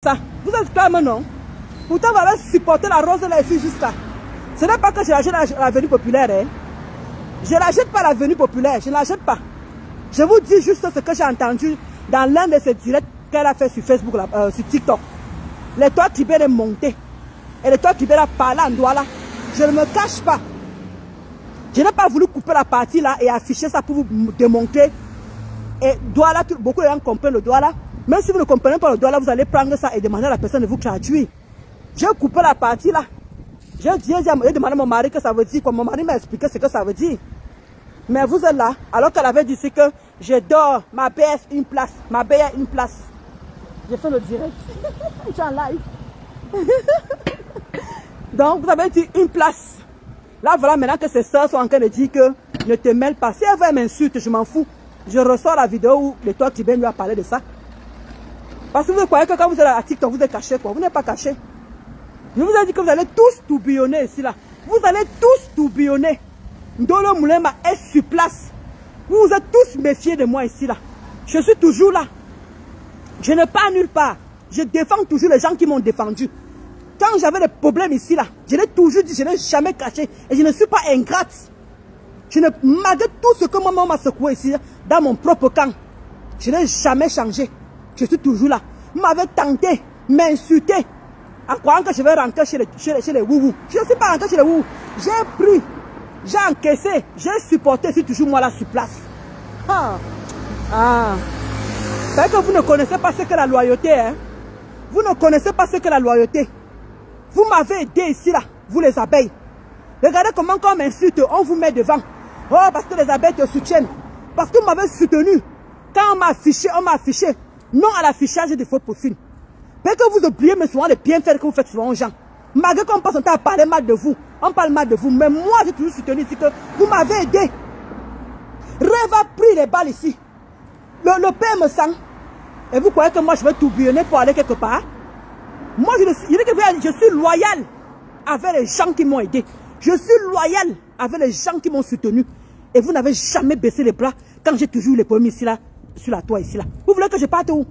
Ça, vous êtes calme, non? Pourtant, vous avez supporté la rose là ici jusqu'à. Ce n'est pas que je la jette à l'avenue populaire. Hein. Je ne la jette pas à l'avenue populaire. Je ne la jette pas. Je vous dis juste ce que j'ai entendu dans l'un de ces directs qu'elle a fait sur Facebook, là, sur TikTok. Les toits Tibet est monté. Et les toits Tibet a parlé en Douala. Je ne me cache pas. Je n'ai pas voulu couper la partie là et afficher ça pour vous démontrer. Et Douala, beaucoup de gens comprennent le Douala. Même si vous ne comprenez pas le Douala, vous allez prendre ça et demander à la personne de vous traduire. J'ai coupé la partie là. J'ai demandé à mon mari que ça veut dire quoi. Mon mari m'a expliqué ce que ça veut dire. Mais vous êtes là, alors qu'elle avait dit que je dors, ma baisse une place, ma baisse une place. J'ai fait le direct. Je suis en live. Donc vous avez dit une place. Là voilà maintenant que ses soeurs sont en train de dire que ne te mêle pas. Si elle veut m'insulter, je m'en fous. Je ressors la vidéo où le toit Tibet lui a parlé de ça. Parce que vous croyez que quand vous êtes à TikTok, vous êtes caché quoi. Vous n'êtes pas caché. Je vous ai dit que vous allez tous tourbillonner ici là. Vous allez tous tourbillonner. Ndolo Moulema est sur place. Vous vous êtes tous méfiés de moi ici là. Je suis toujours là. Je ne pars nulle part. Je défends toujours les gens qui m'ont défendu. Quand j'avais des problèmes ici là, je l'ai toujours dit, je n'ai jamais caché. Et je ne suis pas ingrate. Je ne, malgré tout ce que maman m'a secoué ici, dans mon propre camp, je n'ai jamais changé. Je suis toujours là. Vous m'avez tenté, m'insulté, en croyant que je vais rentrer chez les woubou. Je ne suis pas rentré chez les woubou. J'ai pris, j'ai encaissé, j'ai supporté, c'est toujours moi là sur place. C'est que vous ne connaissez pas ce que la loyauté, hein. Vous ne connaissez pas ce que la loyauté. Vous m'avez aidé ici là, vous les abeilles. Regardez comment quand on m'insulte, on vous met devant. Oh, parce que les abeilles te soutiennent. Parce que vous m'avez soutenu. Quand on m'a affiché. Non à l'affichage des faux profils. Parce que vous oubliez mais souvent les bienfaits que vous faites souvent aux gens. Malgré qu'on passe son temps à parler mal de vous. On parle mal de vous. Mais moi, j'ai toujours soutenu ici que vous m'avez aidé. Rêve a pris les balles ici. Le père me sent. Et vous croyez que moi, je vais tourbillonner pour aller quelque part? Moi, je suis loyal avec les gens qui m'ont aidé. Je suis loyal avec les gens qui m'ont soutenu. Et vous n'avez jamais baissé les bras quand j'ai toujours eu les problèmes ici, là, sur la toile ici, là. Vous voulez que je parte où?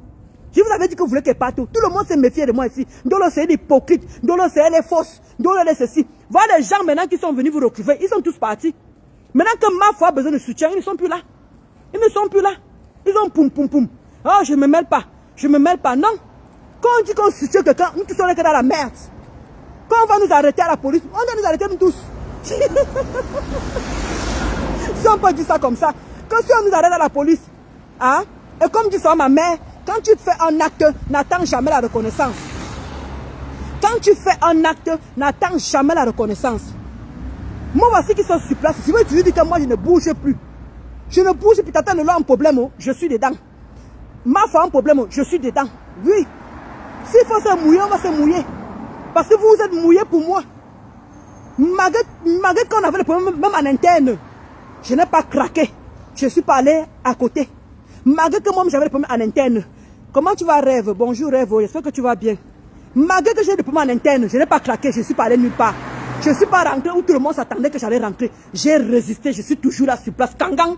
Je vous avais dit que vous voulez qu'elle parte où? Tout le monde s'est méfié de moi ici. Dolo, c'est l'hypocrite. Dolo, c'est les fausses. Dolo, c'est ceci. Voilà les gens maintenant qui sont venus vous recruter. Ils sont tous partis. Maintenant que ma foi a besoin de soutien, ils ne sont plus là. Ils ne sont plus là. Ils ont poum, poum, poum. Oh, je ne me mêle pas. Je ne me mêle pas. Non. Quand on dit qu'on soutient quelqu'un, nous tous sommes dans la merde. Quand on va nous arrêter à la police, on doit nous arrêter nous tous. Si on peut dire ça comme ça, que si on nous arrête à la police, hein, et comme dit ça ma mère, quand tu fais un acte, n'attends jamais la reconnaissance. Quand tu fais un acte, n'attends jamais la reconnaissance. Moi, voici qui sont sur place. Si vous dites que moi, je ne bouge plus. Je ne bouge plus. T'attends le un problème, je suis dedans. Ma foi, un problème, je suis dedans. Oui. S'il faut se mouiller, on va se mouiller. Parce que vous êtes mouillés pour moi. Malgré qu'on avait le problème, même en interne, je n'ai pas craqué. Je suis pas allé à côté. Malgré que moi, j'avais le problème en interne. Comment tu vas, Rêve? Bonjour, Rêve. J'espère que tu vas bien. Malgré que j'ai le problème en interne, je n'ai pas craqué. Je ne suis pas allé nulle part. Je ne suis pas rentré où tout le monde s'attendait que j'allais rentrer. J'ai résisté. Je suis toujours là sur place. Kangang.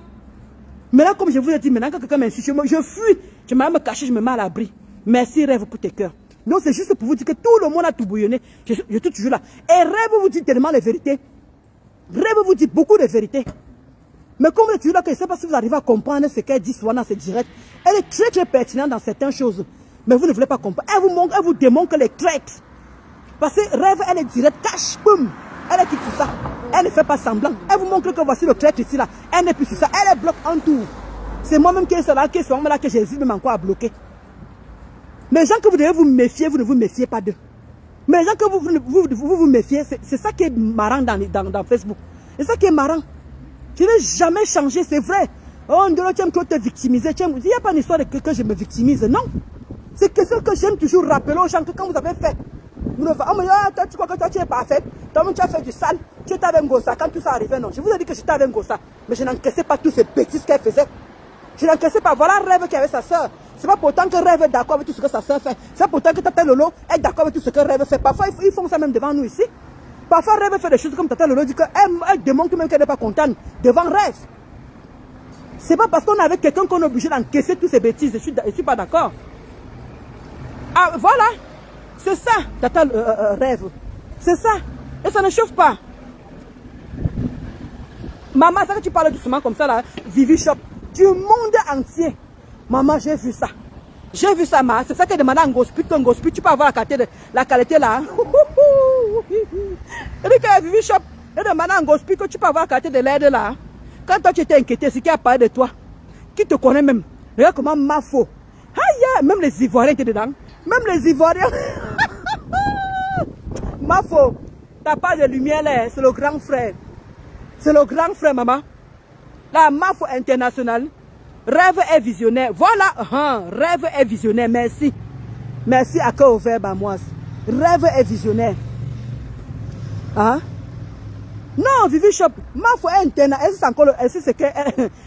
Maintenant, comme je vous ai dit, maintenant que quelqu'un m'insulte, je fuis. Je m'en me cacher, je me mets à l'abri. Merci, Rêve, pour tes cœurs. Donc, c'est juste pour vous dire que tout le monde a tout bouillonné. Je suis toujours là. Et Rêve vous dit tellement les vérités. Rêve vous dit beaucoup de vérités. Mais comme vous êtes là, que je ne sais pas si vous arrivez à comprendre ce qu'elle dit souvent dans ses directs. Elle est très très pertinente dans certaines choses. Mais vous ne voulez pas comprendre. Elle vous démontre qu'elle est traite. Parce que Rêve, elle est directe, cache, boum. Elle est tout sur ça. Elle ne fait pas semblant. Elle vous montre que voici le traite ici là. Elle n'est plus sur ça. Elle est bloque en tout. C'est moi-même qui est là, que j'hésite même encore à bloquer. Les gens que vous devez vous méfier, vous ne vous méfiez pas d'eux. Mais les gens que vous méfiez, c'est ça qui est marrant dans Facebook. C'est ça qui est marrant. Je n'ai jamais changé, c'est vrai. Oh, Ndolo, tu aimes trop te victimiser. Il n'y a pas une histoire que je me victimise, non. C'est quelque chose que j'aime toujours rappeler aux gens que quand vous avez fait, vous ne oh, mais toi, tu crois que toi tu es parfait. Toi, tu as fait du sale. Tu étais avec Ngossa. Quand tout ça arrivait, non. Je vous ai dit que j'étais avec Ngossa. Mais je n'encaissais pas tous ces bêtises qu'elle faisait. Je n'encaissais pas. Voilà Rêve qui avait sa soeur. C'est pas pourtant que Rêve est d'accord avec tout ce que sa soeur fait. C'est pas pourtant que Tata Lolo est d'accord avec tout ce que Rêve fait. Parfois, ils font ça même devant nous ici. Parfois, Rêve fait des choses comme Tata Lolo dit qu'elle démontre même qu'elle n'est pas contente devant Rêve. C'est pas parce qu'on est avec quelqu'un qu'on est obligé d'encaisser toutes ces bêtises. Je suis pas d'accord. Ah, voilà. C'est ça, Tata rêve. C'est ça. Et ça ne chauffe pas. Maman, ça que tu parles doucement comme ça là, Vivi Shop, du monde entier. Maman, j'ai vu ça. J'ai vu ça, ma. C'est ça qu'elle demande en gospel, tu peux avoir la qualité là. Elle dit que Vivi Shop, elle demande en gospel que tu peux avoir la qualité de l'aide là. Quand toi tu étais inquiété, c'est qui a parlé de toi. Qui te connaît même. Regarde comment ma faux. Aïe, même les Ivoiriens étaient dedans. Même les Ivoiriens. Ma faux. T'as pas de lumière là, c'est le grand frère. C'est le grand frère, maman. La MAFO internationale. Rêve est visionnaire. Voilà. Rêve est visionnaire. Merci. Merci à cœur ouvert, Bamoise. Rêve est visionnaire. Hein? Non, Vivi Shop. MAFO est internationale. Elle sait ce qu'elle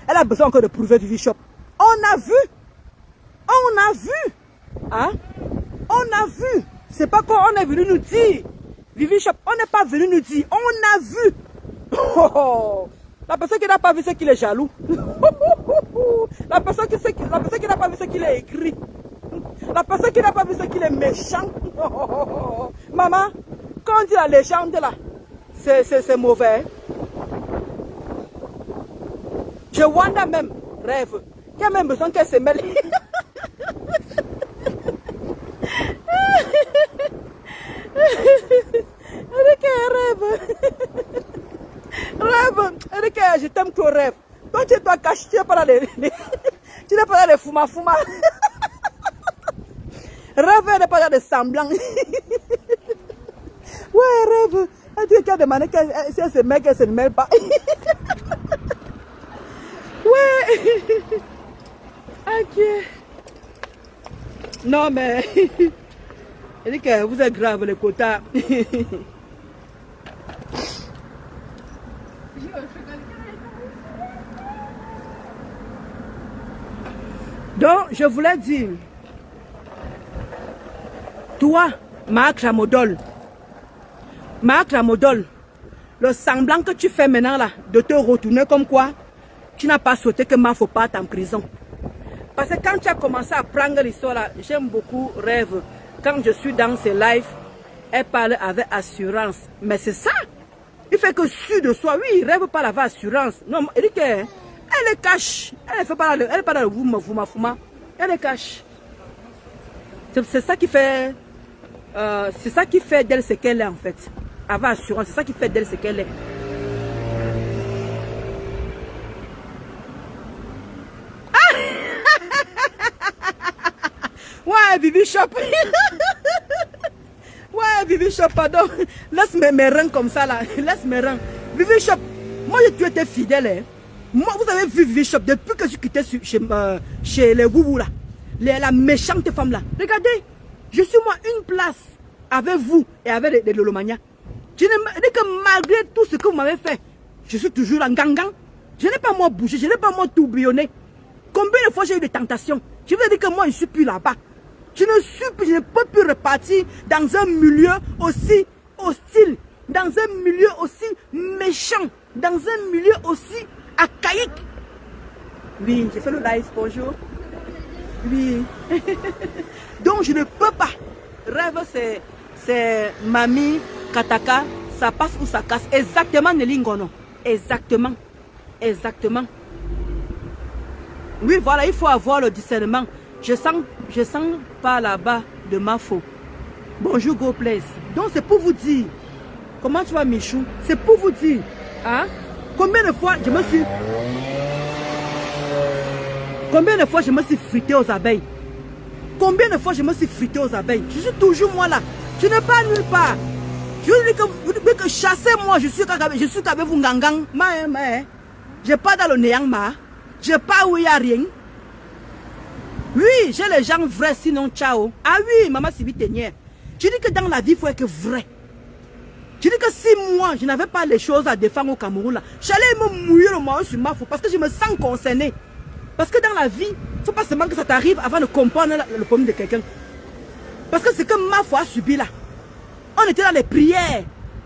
a besoin encore de prouver, Vivi Shop. On a vu. On a vu. Hein? On a vu. C'est pas quoi on est venu nous dire. Vivi Shop, on n'est pas venu nous dire. On a vu. Oh, la personne qui n'a pas vu ce qu'il est jaloux. La personne qui n'a pas vu ce qu'il est écrit. La personne qui n'a pas vu ce qu'il est méchant. Maman, quand on dit la légende là, c'est mauvais. Je wonder même, rêve, qui a même besoin qu'elle se mêle. Rêve. Rêve, je t'aime que rêve. Toi, tu dois cacher, tu n'es pas dans les tu n'es pas dans les fuma. Rêve, elle n'est pas dans les semblants. Ouais, rêve. Elle dit qu'elle a demandé si elle se mêle, qu'elle se mêle pas. Ouais. Ok. Non, mais elle dit que vous êtes grave, les quotas. Donc, je voulais dire, toi, Marc Ramodol, le semblant que tu fais maintenant là, de te retourner comme quoi, tu n'as pas souhaité que Mafo parte en prison. Parce que quand tu as commencé à prendre l'histoire là, j'aime beaucoup Rêve. Quand je suis dans ses lives, elle parle avec assurance. Mais c'est ça. Il fait que sûr de soi. Oui, Rêve parle avec assurance. Non, elle dit que... Elle est cache. Elle fait pas elle pas dans le fuma. Elle est cache. C'est ça qui fait. C'est ça qui fait d'elle ce qu'elle est en fait. Avec assurance, c'est ça qui fait d'elle ce qu'elle est. Ah! Ouais, Vivi Shop. Ouais, Vivi Shop, pardon. Laisse mes reins comme ça là. Laisse mes reins. Vivi Shop, moi tu étais fidèle. Hein. Moi, vous avez vu Vivi Shop depuis que je quittais chez les boubous là. La méchante femme là. Regardez, je suis moi une place avec vous et avec les Lolomania. Je dis que malgré tout ce que vous m'avez fait, je suis toujours en gangan. Je n'ai pas moi bougé, je n'ai pas moi tourbillonné. Combien de fois j'ai eu des tentations? Je vous ai dit que moi je ne suis plus là-bas. Je ne peux plus repartir dans un milieu aussi hostile, dans un milieu aussi méchant, dans un milieu aussi archaïque. Oui, j'ai fait le live, bonjour. Oui. Donc je ne peux pas. Rêve, c'est Mamie, Kataka, ça passe ou ça casse. Exactement, Nelingono. Exactement. Exactement. Oui, voilà, il faut avoir le discernement. Je sens pas là-bas de Mafo. Bonjour, Go Place. Donc c'est pour vous dire. Comment tu vas, Michou? C'est pour vous dire. Hein? Combien de fois je me suis frité aux abeilles? Combien de fois je me suis frité aux abeilles? Je suis toujours moi là. Je n'ai pas nulle part. Je vous dis que chassez-moi. Je suis qu'avec vous, Ngangang. Je pas dans le néant, je pas où il n'y a rien. Oui, j'ai les gens vrais, sinon ciao. Ah oui, maman Sibi Ténière. Je dis que dans la vie, il faut être vrai. Je dis que si moi, je n'avais pas les choses à défendre au Cameroun, là, j'allais me mouiller le maillot sur ma faute parce que je me sens concerné. Parce que dans la vie, il ne faut pas seulement que ça t'arrive avant de comprendre le problème de quelqu'un. Parce que c'est que ma foi a subi là. On était dans les prières.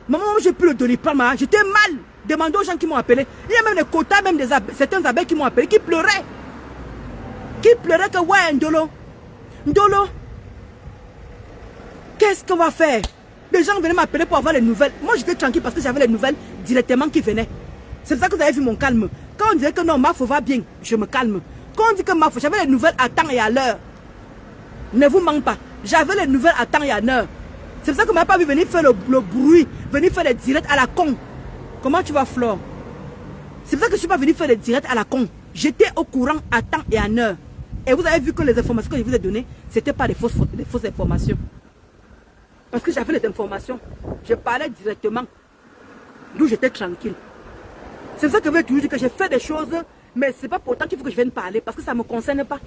Maman, j'ai pu le donner pas mal. J'étais mal. Demandez aux gens qui m'ont appelé. Il y a même des quotas, même certains abeilles qui m'ont appelé, qui pleuraient. Qui pleuraient que ouais, Ndolo. Ndolo. Qu'est-ce qu'on va faire? Les gens venaient m'appeler pour avoir les nouvelles. Moi, j'étais tranquille parce que j'avais les nouvelles directement qui venaient. C'est pour ça que vous avez vu mon calme. Quand on disait que non, Mafo va bien, je me calme. Quand on dit que Mafo, j'avais les nouvelles à temps et à l'heure. Ne vous manque pas. J'avais les nouvelles à temps et à l'heure. C'est pour ça que vous ne m'avez pas vu venir faire le bruit, venir faire les directs à la con. Comment tu vas, Flore? C'est pour ça que je ne suis pas venu faire les directs à la con. J'étais au courant à temps et à l'heure. Et vous avez vu que les informations que je vous ai données, ce n'étaient pas des fausses informations. Parce que j'avais les informations. Je parlais directement. D'où j'étais tranquille. C'est ça que je veux toujours dire que j'ai fait des choses, mais ce n'est pas pourtant qu'il faut que je vienne parler, parce que ça ne me concerne pas.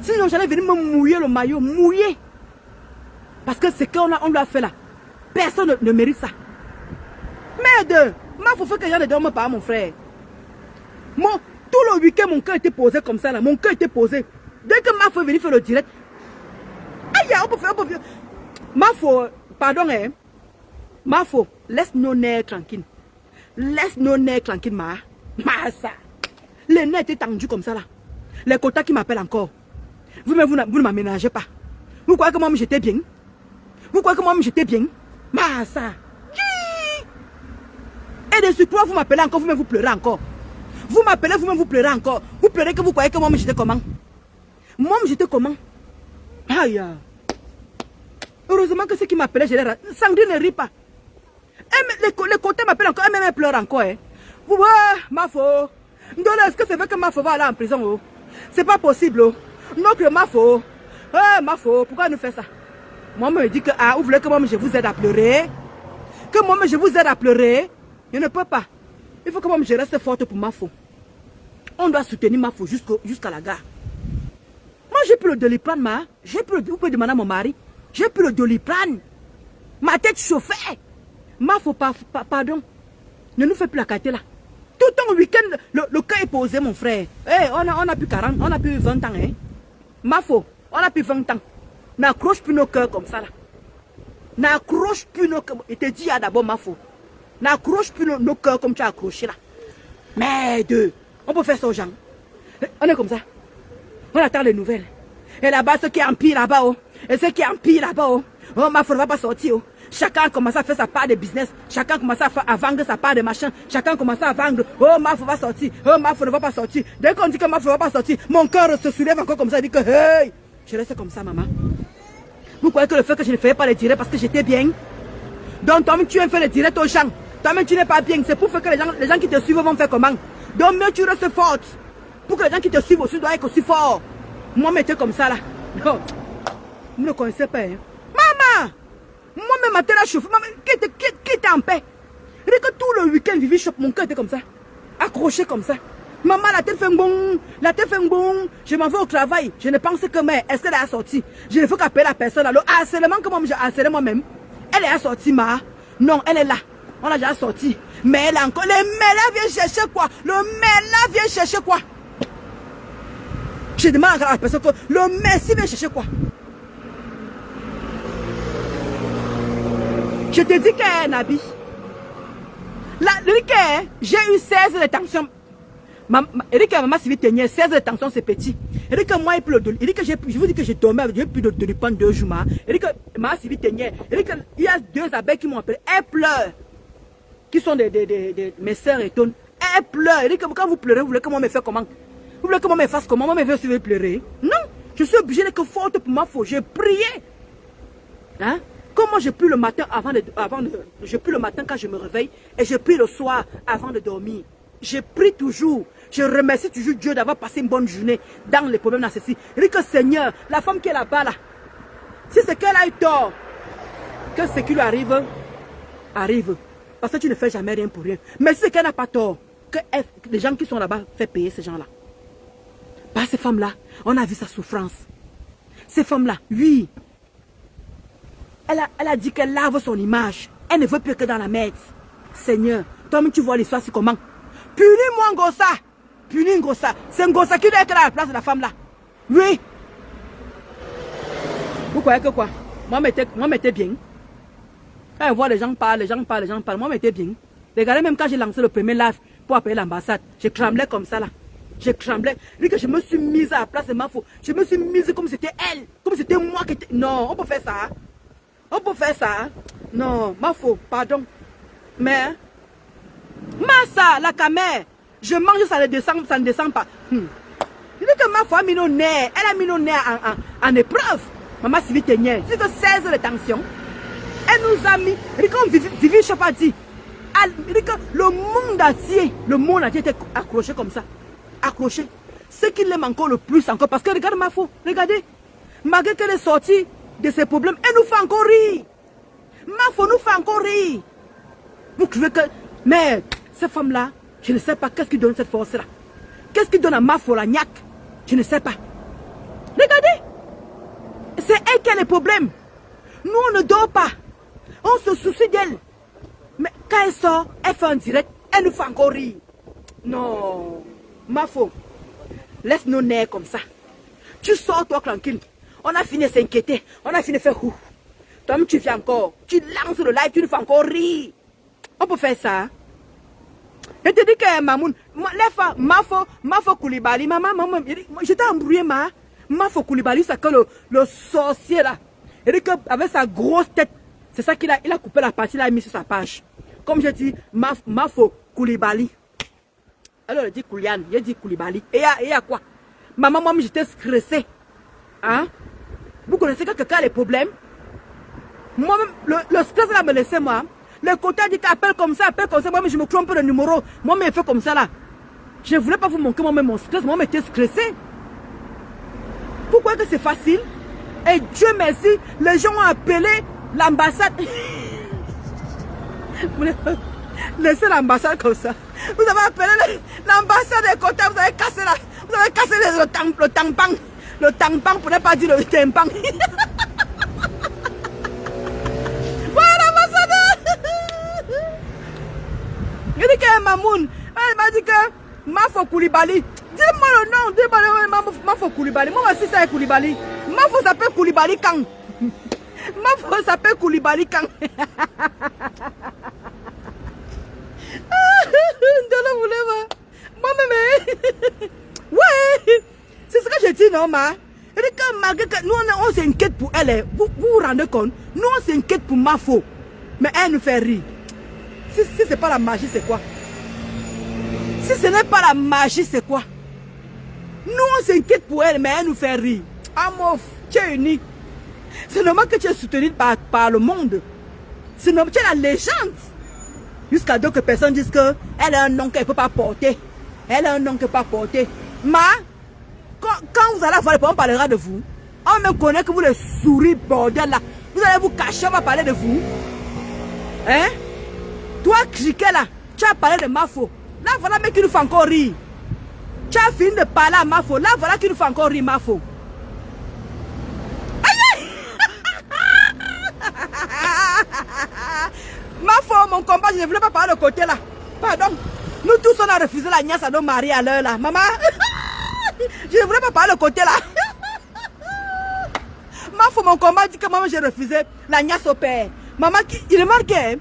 Sinon, j'allais venir me mouiller le maillot, mouiller. Parce que ce qu'on lui a fait là, personne ne mérite ça. Merde, il faut que les gens ne dorment pas, mon frère. Moi, tout le week-end, mon cœur était posé comme ça là, mon cœur était posé. Dès que Mafo est venu faire le direct, aïe, on peut faire. Mafo, pardon, hein. Mafo, laisse nos nerfs tranquilles. Laisse nos nerfs tranquilles, ma ça. Les nerfs étaient tendus comme ça là. Les quotas qui m'appellent encore. Vous ne m'aménagez pas. Vous croyez que moi j'étais bien? Vous croyez que moi j'étais bien? Ma ça. Et de surcroît, vous m'appelez encore, vous-même vous pleurez encore. Vous m'appelez, vous-même vous pleurez encore. Vous pleurez que vous croyez que moi j'étais comment? Moi j'étais comment? Aïe. Heureusement que ceux qui m'appelaient, je les rate. Sandrine ne rit pas. Les côtés m'appellent encore, elle pleure encore. Hein. Vous voyez, Mafo. Est-ce que c'est vrai que Mafo va aller en prison? Oh? C'est pas possible. Oh. Non, que Mafo. Mafo, pourquoi nous fait ça? Moi, je me dis que vous voulez que moi je vous aide à pleurer? Que moi je vous aide à pleurer? Je ne peux pas. Il faut que moi je reste forte pour Mafo. On doit soutenir Mafo jusqu'à la gare. Moi, j'ai plus le Doliprane, vous pouvez demander à mon mari. J'ai plus le Doliprane. Ma tête chauffait. Mafo, pardon. Ne nous fais plus la qualité là. Tout ton week-end, le cas est posé, mon frère. Hey, on a plus 40, on a plus 20 ans. Hein. Mafo, on a plus 20 ans. N'accroche plus nos cœurs comme ça là. N'accroche plus nos cœurs. Il te dit d'abord, Mafo. N'accroche plus nos cœurs comme tu as accroché là. Merde, on peut faire ça aux gens. On est comme ça. On attend les nouvelles. Et là-bas, ceux qui empirent là-bas, oh. Et ceux qui empirent là-bas, oh. Oh, Mafo ne va pas sortir, oh. Chacun commence à faire sa part de business. Chacun commence à vendre sa part de machin. Chacun commence à vendre. Oh, Mafo va sortir. Oh, Mafo ne va pas sortir. Dès qu'on dit que Mafo ne va pas sortir, mon cœur se soulève encore comme ça. Il dit que, hey, je reste comme ça, maman. Vous croyez que le fait que je ne faisais pas les directs parce que j'étais bien? Donc, toi-même, tu viens faire les directs aux gens. Toi-même, tu n'es pas bien. C'est pour faire que les gens qui te suivent vont faire comment? Donc, mieux tu restes forte. Pour que les gens qui te suivent aussi doivent être aussi forts. Moi, j'étais comme ça, là. Non. Vous ne connaissez pas, hein? Maman! Moi-même, ma tête a chauffé. Maman, qui était en paix? Et que tout le week-end, Vivi Shop, mon cœur était comme ça. Accroché comme ça. Maman, la tête fait un bon. La tête fait un bon. Je m'en vais au travail. Je ne pense que, mais est-ce qu'elle est sortie? Je ne faut qu'appeler la personne. Le harcèlement que moi, j'ai harcelé moi-même. Elle est sortie, ma. Non, elle est là. On l'a déjà sortie. Mais elle est encore. Le mêlé vient chercher quoi? Le mêlé vient chercher quoi? Je demande à la personne que le merci vient chercher quoi? Je te dis que Nabi, j'ai eu 16 de tension. Eric, maman, si vous teniez 16 de tension, c'est petit. Eric, moi, je vous dis que j'ai dormi, j'ai plus de Doliprane 2 jours. Eric, maman, si vous teniez. Eric, il y a 2 abeilles qui m'ont appelé. Elles pleurent. Qui sont mes soeurs et tonnes. Elles pleurent. Eric, quand vous pleurez, vous voulez que moi me fasse comment? Vous voulez que moi me fasse comment? Moi, me veux aussi pleurer. Non, je suis obligé d'être forte pour ma faute. J'ai prié. Hein? Comment je prie le matin je prie le matin quand je me réveille et je prie le soir avant de dormir. Je prie toujours. Je remercie toujours Dieu d'avoir passé une bonne journée dans les problèmes dans ceci. Je dis que Seigneur, la femme qui est là-bas là, si c'est qu'elle a eu tort, que ce qui lui arrive, arrive. Parce que tu ne fais jamais rien pour rien. Mais si c'est qu'elle n'a pas tort, que les gens qui sont là-bas font payer ces gens-là. Par ces femmes-là, on a vu sa souffrance. Ces femmes-là, oui. Elle a dit qu'elle lave son image. Elle ne veut plus que dans la merde. Seigneur, toi-même tu vois l'histoire, c'est comment? Punis-moi Ngossa. Punis Ngossa. C'est Ngossa qui doit être à la place de la femme là. Oui. Vous croyez que quoi? Moi, m'étais bien. Quand je vois les gens parlent. Moi, m'étais bien. Regardez, même quand j'ai lancé le premier live pour appeler l'ambassade, je tremblais comme ça là. Je tremblais. Vu que je me suis mise à la place de Mafo. Je me suis mise comme c'était elle. Comme c'était moi qui était. Non, on peut faire ça. peut faire ça. Hein? Non, ma faux, pardon. Mais, Massa, la camère, je mange, ça ne descend pas. Je dis que ma foi a mis nos nerfs, elle a mis nos nerfs en épreuve. Maman Sylvie Ténière, c'est que 16 de tension. Elle nous a mis, comme Vivi Chapa dit, le monde entier était accroché comme ça. Accroché. Ce qui l'aime encore le plus encore, parce que regarde ma faux, regardez. Malgré qu'elle est sortie de ses problèmes, elle nous fait encore rire. Ma faux nous fait encore rire. Vous trouvez que... Mais cette femme-là, je ne sais pas qu'est-ce qui donne cette force-là. Qu'est-ce qui donne à ma faux la niaque? Je ne sais pas. Regardez. C'est elle qui a les problèmes. Nous, on ne dort pas. On se soucie d'elle. Mais quand elle sort, elle fait un direct, elle nous fait encore rire. Non. Ma faux. Laisse nos nerfs comme ça. Tu sors toi tranquille. On a fini de s'inquiéter. On a fini de faire ouf. Toi tu viens encore. Tu lances le live, tu nous fais encore rire. On peut faire ça. Je te dis que Mamoun, Mafo Koulibaly, maman, j'étais embrouillé, Mafo Koulibaly, c'est que le sorcier là. Il dit qu'avec sa grosse tête, c'est ça qu'il a coupé la partie, il a mis sur sa page. Comme je dis, Mafo Koulibaly. Alors il dit Koulian, il dit Koulibaly. Et il y a quoi? Maman, moi j'étais stressée. Hein? Vous connaissez que quelqu'un a des problèmes? Moi-même, le stress là me laissait moi. Le côté dit qu'appelle comme ça, moi je me trompe de numéro. Moi-même, il fait comme ça là. Je ne voulais pas vous manquer moi-même mon stress, moi-même j'étais stressé. Pourquoi que c'est facile? Et Dieu merci, les gens ont appelé l'ambassade. Laissez l'ambassade comme ça. Vous avez appelé l'ambassade des côtés, vous avez cassé le tampon. Le tampon pour ne pas dire le tampon. Il dit que Mamoun, elle m'a dit que Mafo Koulibaly. Dis-moi le nom, dis-moi le nom, Mafo Koulibaly. Moi aussi ça est Koulibaly. Mafo s'appelle Koulibaly Kang. Mafo s'appelle Koulibaly Kang. Moi-même, ouais, c'est ce que je dis, non, ma. Il dit que malgré que nous, on s'inquiète pour elle. Vous vous rendez compte? Nous, on s'inquiète pour Mafo. Mais elle nous fait rire. Si ce n'est pas la magie, c'est quoi? Si ce n'est pas la magie, c'est quoi? Nous, on s'inquiète pour elle, mais elle nous fait rire. Ah, mon tu es unique. C'est normal que tu es soutenu par le monde. C'est normal, tu es la légende. Jusqu'à d'autres personnes disent qu'elle a un nom qu'elle ne peut pas porter. Elle a un nom qu'elle ne peut pas porter. Mais, quand vous allez voir, on parlera de vous. On me connaît que vous les souris, bordel là. Vous allez vous cacher, on va parler de vous. Hein? Toi, Criquet là, tu as parlé de Mafo. Là, voilà, mais qui nous fait encore rire. Tu as fini de parler à Mafo. Là, voilà, qui nous fait encore rire, Mafo. Aïe! Mafo, mon combat, je ne voulais pas parler de côté là. Pardon. Nous tous, on a refusé la nièce à nos maris à l'heure là. Maman, je ne voulais pas parler de côté là. Mafo, mon combat dit que maman, j'ai refusé la nièce au père. Maman, il remarquait.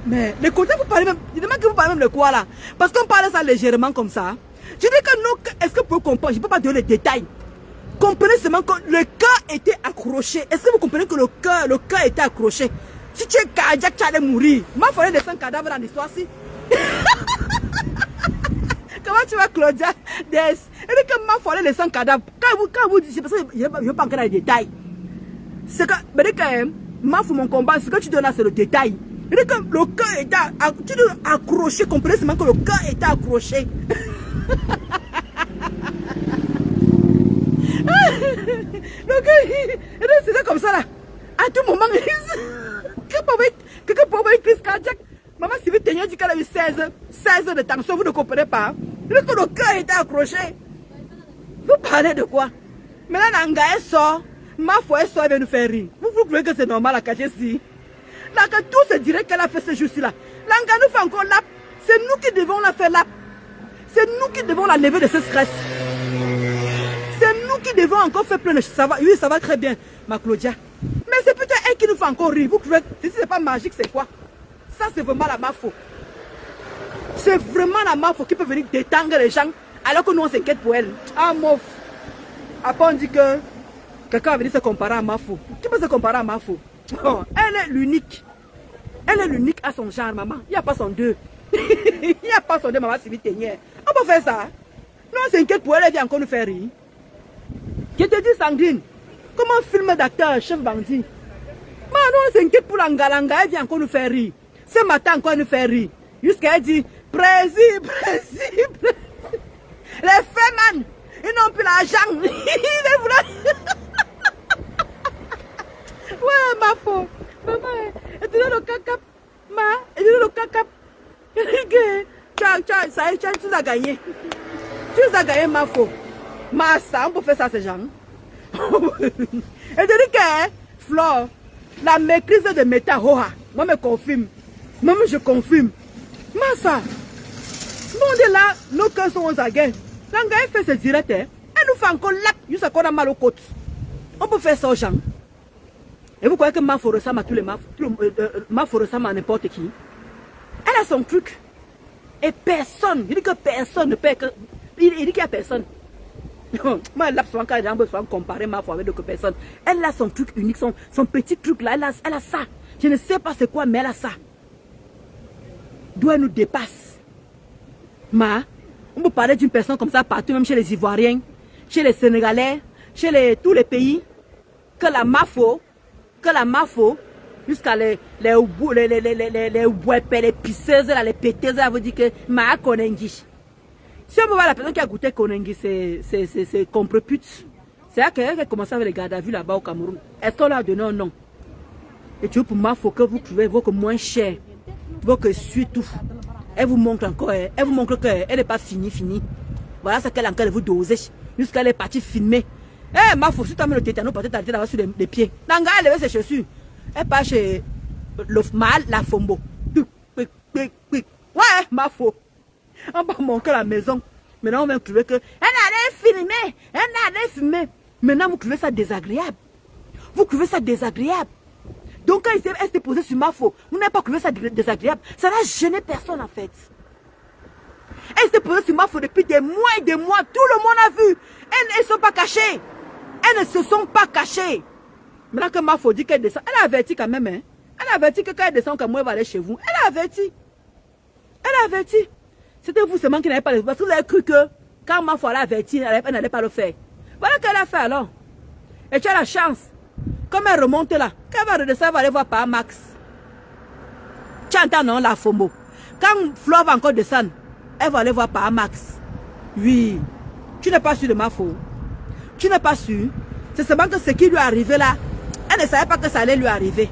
Mais le côté vous parlez même, il demande que vous parlez même de quoi là? Parce qu'on parle ça légèrement comme ça. Je dis que non, est-ce que vous pouvez comprendre? Je ne peux pas donner les détails. Comprenez seulement que le cœur était accroché. Est-ce que vous comprenez que le cœur était accroché? Si tu es cardiaque, tu allais mourir. Moi, il fallait descendre cadavre dans l'histoire-ci. Comment tu vas, Claudia? Des. Et puis, comment il fallait descendre cadavre? Quand vous dites, parce que je ne veux pas entrer dans les détails. C'est que, mon combat, ce que tu donnes là, c'est le détail. Il dit que le cœur était accroché, comprenez seulement que le cœur était accroché. C'était comme ça là. À tout moment, quelqu'un peut avoir une crise cardiaque. Maman Sylvie Ténière dit qu'elle a eu 16 heures de tension, vous ne comprenez pas. Il dit que le cœur était accroché. Vous parlez de quoi? Maintenant, Nanga, elle sort. Ma foi, elle sort, elle vient nous faire rire. Vous croyez que c'est normal à cacher si? Là, que tout se dirait qu'elle a fait ce jour-ci là. L'anga nous fait encore lap. C'est nous qui devons la faire lap. C'est nous qui devons la lever de ce stress. C'est nous qui devons encore faire plein de choses. Ça va, oui, ça va très bien, ma Claudia. Mais c'est peut-être elle qui nous fait encore rire. Vous trouvez, si ce n'est pas magique, c'est quoi? Ça, c'est vraiment la Mafo. C'est vraiment la Mafo qui peut venir détendre les gens alors que nous, on s'inquiète pour elle. Ah, mof. Après, on dit que quelqu'un a venu se comparer à Mafo. Qui peut se comparer à Mafo? Bon, elle est l'unique. Elle est l'unique à son genre, maman. Il n'y a pas son deux. Il n'y a pas son deux, maman, si vite. On peut faire ça. Non, c'est inquiète pour elle, elle vient encore nous faire rire. Je te dis, Sandrine, comment film d'acteur, chef bandit? Non, c'est inquiète pour l'angalanga, elle vient encore nous faire rire. Ce matin, encore nous faire rire. Jusqu'à elle dit, Prési. Les femmes, ils n'ont plus l'argent. Ouais, ma faute. Maman, elle dit le caca. Elle dit le caca. Ça y est, tu as gagné. Tu as gagné, ma faute. Ma ça, on peut faire ça, ces gens. Elle dit que, Flore, la maîtrise de Meta Hoha, moi me confirme. Moi je confirme. Ma ça. Nous, de là, nos cœurs sont aux aguets. L'anga fait ses directs, elle nous fait encore là, jusqu'à qu'on a mal aux côtes. On peut faire ça aux gens. Et vous croyez que Mafo ressemble à tous les Mafo ressemble à n'importe qui? Elle a son truc. Et personne, il dit que personne ne peut que. Il dit qu'il n'y a personne. Moi, elle a souvent quand j'ai besoin de comparer Mafo avec d'autres personnes. Elle a son truc unique, son petit truc là, elle a ça. Je ne sais pas c'est quoi, mais elle a ça. D'où elle nous dépasse. On peut parler d'une personne comme ça partout, même chez les Ivoiriens, chez les Sénégalais, chez tous les pays, que la Mafo, jusqu'à les pisseuses, les péteuses, elle veut dire que ma Konengi. Si on peut voir la personne qui a goûté Konengi, c'est comprépute. C'est là qu'elle a commencé avec les gardes à vue là-bas au Cameroun. Est-ce qu'on leur a donné un nom? Et tu veux pour Mafo que vous trouvez vaut que moins cher, vaut que suit tout. Elle vous montre encore, elle vous montre qu'elle n'est pas finie. Voilà ce qu'elle a encore vous doser. Jusqu'à elle est partie filmer. Mafo, si tu as mis le tétano, peut-être t'arrêter là-bas sur les pieds. Nanga, elle levait ses chaussures. Elle part chez la Fombo. Ouais, Mafo. On va montrer la maison. Maintenant, on va trouver que elle allait filmer. Maintenant, vous trouvez ça désagréable. Donc, quand elle s'est posée sur Mafo, vous n'avez pas trouvé ça désagréable. Ça n'a gêné personne, en fait. Elle s'est posée sur Mafo depuis des mois et des mois. Tout le monde a vu. Elles ne sont pas cachées. Elles ne se sont pas cachées. Maintenant que Mafo dit qu'elle descend, elle a averti quand même. Hein? Elle a averti que quand elle descend, comme moi, elle va aller chez vous. Elle a averti. C'était vous seulement qui n'avez pas le... Parce que vous avez cru que quand Mafo l'a averti, elle n'allait pas le faire. Voilà qu'elle a fait alors. Et tu as la chance. Comme elle remonte là, quand elle va redescendre, elle va aller voir par Max. Tu entends non, la FOMO. Quand Flo va encore descendre, elle va aller voir par Max. Oui. Tu n'es pas sûr de Mafo. Tu n'es pas sûr. C'est seulement que ce qui lui est arrivé là, elle ne savait pas que ça allait lui arriver.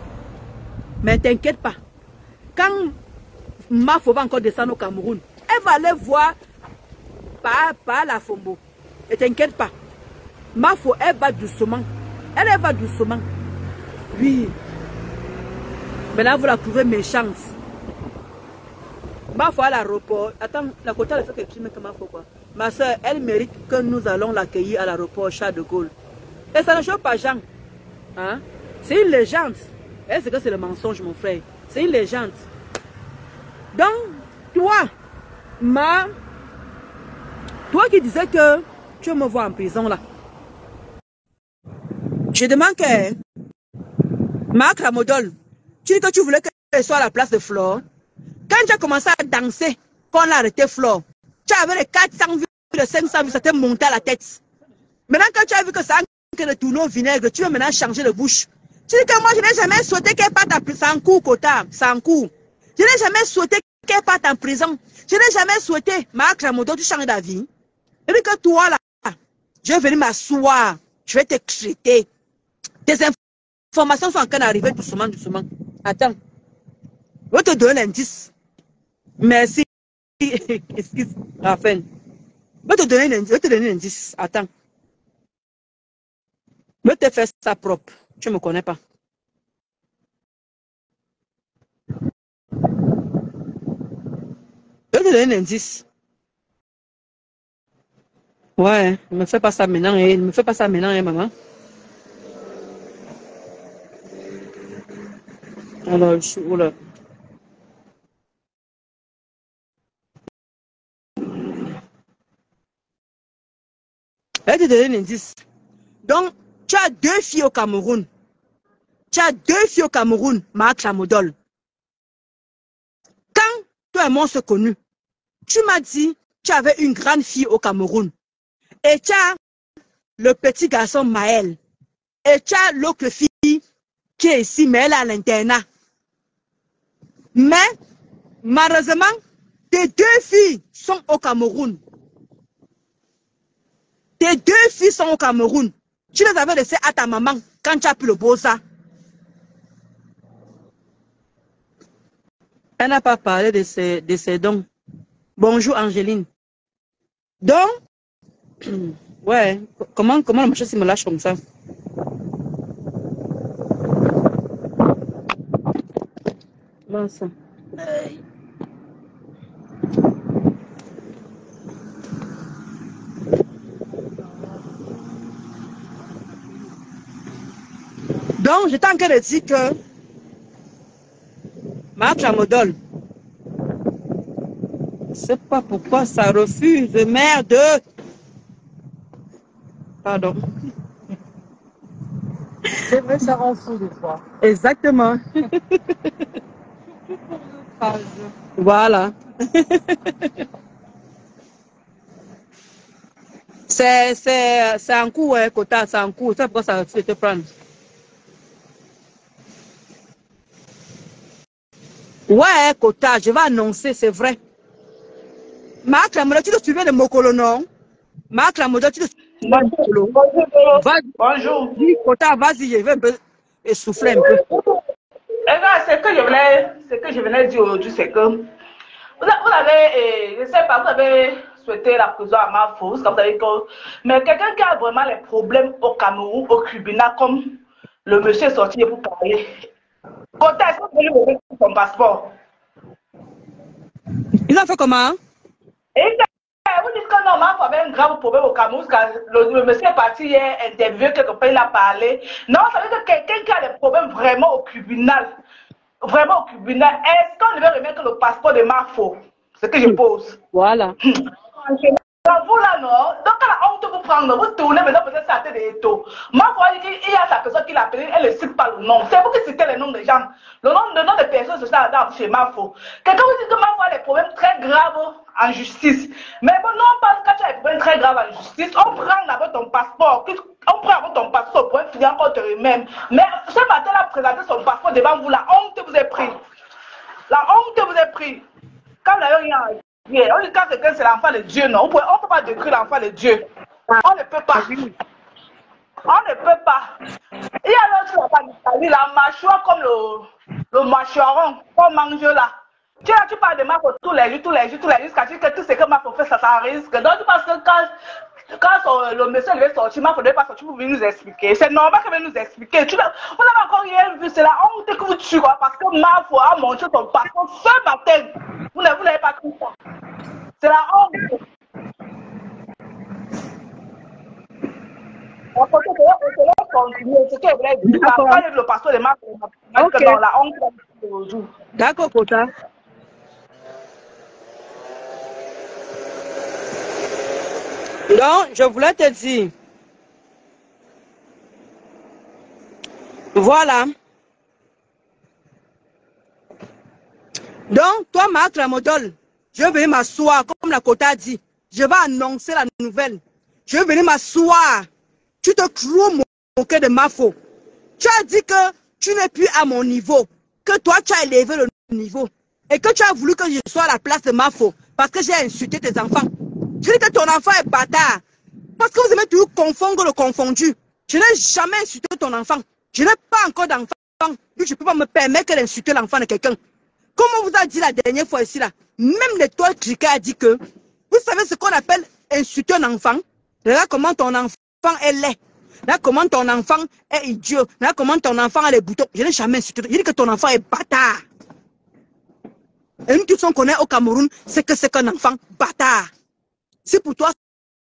Mais t'inquiète pas. Quand Mafo va encore descendre au Cameroun, elle va aller voir par la FOMO. Et t'inquiète pas. Mafo, elle va doucement. Elle va doucement. Oui. Maintenant, vous la trouvez méchante. Ma foi à l'aéroport. Attends, la côté elle fait quelque chose comme ma foi quoi. Ma soeur, elle mérite que nous allons l'accueillir à l'aéroport Charles de Gaulle. Et ça ne choque pas Jean. Hein? C'est une légende. Est-ce que c'est le mensonge, mon frère? C'est une légende. Donc, toi qui disais que tu me vois en prison là. Je demande que Marc Ramodol, tu dis que tu voulais qu'elle soit à la place de Flore. Quand tu as commencé à danser, quand on a arrêté Flore, tu avais les 400 vues, les 500 vues, ça t'est monté à la tête. Maintenant, quand tu as vu que ça a de tourner au vinaigre, tu veux maintenant changer de bouche. Tu dis que moi, je n'ai jamais souhaité qu'elle parte en prison. Sans coup, Kota, sans coup. Je n'ai jamais souhaité qu'elle parte en prison. Je n'ai jamais souhaité, Marc Ramodol, tu changes d'avis. Et puis que toi, là, je vais venir m'asseoir, je vais te traiter. Tes informations sont en train d'arriver doucement. Attends. Je vais te donner l'indice. Merci. Excuse, Raphaël. Je vais te donner l'indice. Attends. Je vais te faire ça propre. Tu ne me connais pas. Je vais te donner l'indice. Ouais, ne me fais pas ça maintenant, maman. Alors, je suis où là? Je vais te donner un indice. Donc, tu as 2 filles au Cameroun. Tu as 2 filles au Cameroun, Marc Lamodol. Quand toi et moi on s'est connus, tu m'as dit tu avais une grande fille au Cameroun. Et tu as le petit garçon Maël. Et tu as l'autre fille qui est ici, mais elle est à l'internat. Mais, malheureusement, tes 2 filles sont au Cameroun. Tes 2 filles sont au Cameroun. Tu les avais laissées à ta maman quand tu as pris le Bosa. Elle n'a pas parlé de ses dons. Bonjour Angéline. Donc, ouais, comment la machin me lâche comme ça? Comment ça? Donc, j'étais en train de dire que Marc Lamodol, je ne sais pas pourquoi ça refuse, merde. Pardon. C'est vrai, ça rend fou des fois. Exactement. Voilà. C'est un coup, ouais, Kota, c'est un coup. C'est pourquoi ça refuse de te prendre. Ouais, Kota, je vais annoncer, c'est vrai. Marc Lamodol, tu te souviens de Mokolo, non? Marc Lamodol, tu te souviens de Mokolo? Bonjour. Dis, Kota, vas-y, je vais un peu essouffler un peu. Ce que je venais dire aujourd'hui, c'est que vous avez, je ne sais pas, vous avez souhaité la prison à ma fausse, comme vous avez dit, mais quelqu'un qui a vraiment les problèmes au Cameroun, au Cubina, comme le monsieur est sorti pour parler. Quand est-ce que vous voulez me mettre son passeport? Ils ont fait comment? Et vous dites que non, ma avait un grave problème au Cameroun, quand le monsieur est parti hier, interviewé, quelque part, il a parlé. Non, ça veut dire que quelqu'un qui a des problèmes vraiment au Cubinal, vraiment au Cubinal, est-ce qu'on devait remettre le passeport de Marfo? C'est ce que je pose. Voilà. Vous là, non? Donc, quand la honte vous prendre, vous tournez, mais vous êtes sorti des taux. Marfo a dit qu'il y a sa personne qui l'a appelé, elle ne cite pas le nom. C'est vous qui citez les noms des gens. Le nom des personnes, c'est ça, chez Marfo. Quelqu'un vous dit que Marfo a des problèmes très graves en justice. Mais bon, non, parce que tu as des problèmes très graves en justice, on prend d'abord ton passeport. On prend d'abord ton passeport pour finir contre eux-mêmes. Mais ce matin, il a présenté son passeport devant vous. La honte vous est prise. La honte vous est prise. Quand vous n'avez rien à dire, on dit quand quelqu'un c'est l'enfant de Dieu, non. On ne peut pas décrire l'enfant de Dieu. On ne peut pas. On ne peut pas. Il y a l'autre qui la mâchoire comme le mâchoiron qu'on mange là. Tu parles de Marco tous les jours, jusqu'à dire que tout ce que Marco fait, ça risque. Donc, tu penses que quand le monsieur devait sortir, Marco ne devait pas sortir pour venir nous expliquer. C'est normal qu'il vienne nous expliquer. Vous n'avez encore rien vu, c'est la honte que vous tuez, parce que Marco a montré son passeport ce matin. Vous n'avez pas cru ça. C'est la honte. On peut continuer. Ce que je voulais dire, pas le passeport de Marco, dans la honte aujourd'hui. D'accord, Kota. Donc, je voulais te dire, voilà. Donc, toi, Marc Lamodol, je vais venir m'asseoir, comme la Kota a dit. Je vais annoncer la nouvelle. Je vais venir m'asseoir. Tu te cloues moquer de ma faute. Tu as dit que tu n'es plus à mon niveau, que toi, tu as élevé le niveau et que tu as voulu que je sois à la place de ma faute parce que j'ai insulté tes enfants. Je dis que ton enfant est bâtard. Parce que vous aimez toujours confondre le confondu. Je n'ai jamais insulté ton enfant. Je n'ai pas encore d'enfant. Donc, je ne peux pas me permettre d'insulter l'enfant de quelqu'un. Comme on vous a dit la dernière fois ici, là, même le toi Trika a dit que, vous savez ce qu'on appelle insulter un enfant. Regarde comment ton enfant est laid. Regarde comment ton enfant est idiot. Regarde comment ton enfant a les boutons. Je n'ai jamais insulté. Je dis que ton enfant est bâtard. Et une question qu'on connaît au Cameroun, c'est que c'est qu'un enfant bâtard. Si pour toi,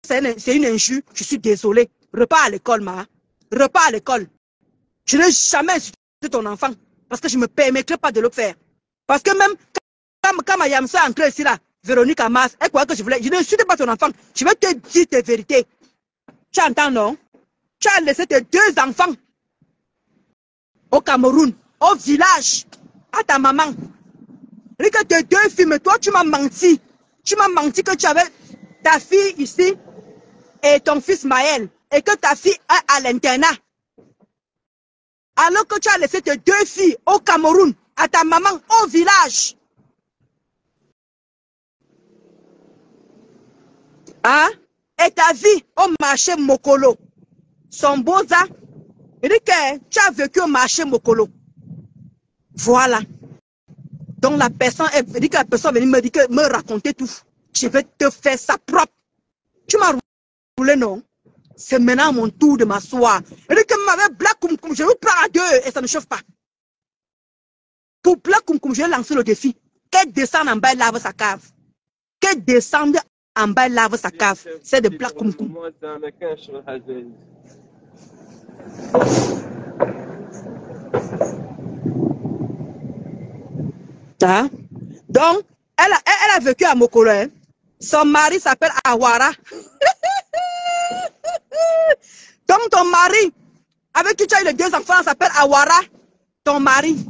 c'est une injure, je suis désolé. Repars à l'école, ma. Repars à l'école. Je n'ai jamais insulté ton enfant. Parce que je ne me permettrai pas de le faire. Parce que même quand ma Yamsa est entrée ici, là, Véronique Amas, elle croyait que je voulais. Je n'insulte pas ton enfant. Je vais te dire tes vérités. Tu entends, non? Tu as laissé tes 2 enfants. au Cameroun, au village, à ta maman. Regarde tes 2 filles, mais toi, tu m'as menti. Tu m'as menti que tu avais ta fille ici et ton fils Maël, et que ta fille est à l'internat. Alors que tu as laissé tes 2 filles au Cameroun, à ta maman, au village. Hein? Et ta vie au marché Mokolo. Son boza. Il dit que tu as vécu au marché Mokolo. Voilà. Donc la personne, elle dit que la personne venue me raconter tout. Je vais te faire ça propre. Tu m'as roulé, non? C'est maintenant mon tour de m'asseoir. Il dit que m'avait Black Koum, je vous prends à 2 et ça ne chauffe pas. Pour Black Koum, je vais lancer le défi. Qu'elle descende en bas et lave sa cave. Qu'elle descende en bas et lave sa cave. C'est de Black Koum. Hein? Donc, elle a vécu à Mokolo. Hein? Son mari s'appelle Awara. Donc, ton mari, avec qui tu as eu les 2 enfants, s'appelle Awara. Ton mari.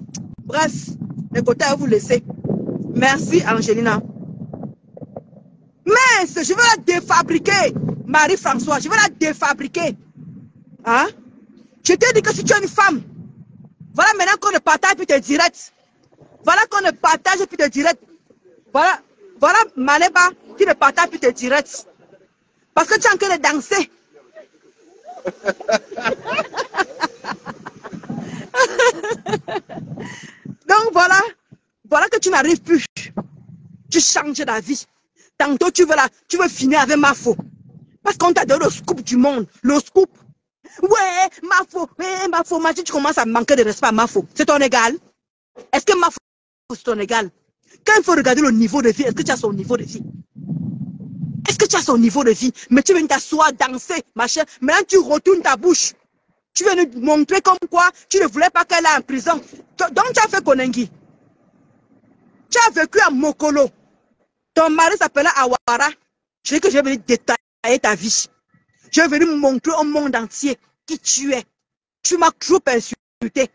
Bref, les côtés à vous laisser. Merci, Angelina. Mais je veux la défabriquer, Marie-François. Je veux la défabriquer. Hein? Je t'ai dit que si tu es une femme, voilà maintenant qu'on ne partage plus tes directs. Voilà qu'on ne partage plus tes directs. Voilà Maneba qui ne partage plus tes directs. Parce que tu es en train de danser. Donc voilà que tu n'arrives plus. Tu changes d'avis. Tantôt tu veux finir avec Mafo. Parce qu'on t'a donné le scoop du monde. Le scoop. Ouais, Mafo, tu commences à manquer de respect à Mafo. C'est ton égal. Est-ce que Mafo c'est ton égal? Quand il faut regarder le niveau de vie, est-ce que tu as son niveau de vie? Est-ce que tu as son niveau de vie? Mais tu viens t'asseoir, danser, machin. Maintenant tu retournes ta bouche. Tu viens nous montrer comme quoi tu ne voulais pas qu'elle est en prison. Donc tu as fait Konengi. Tu as vécu à Mokolo. Ton mari s'appelait Awara. Je dis que je vais venir détailler ta vie. Je vais venir montrer au monde entier qui tu es. Tu m'as trop insulté.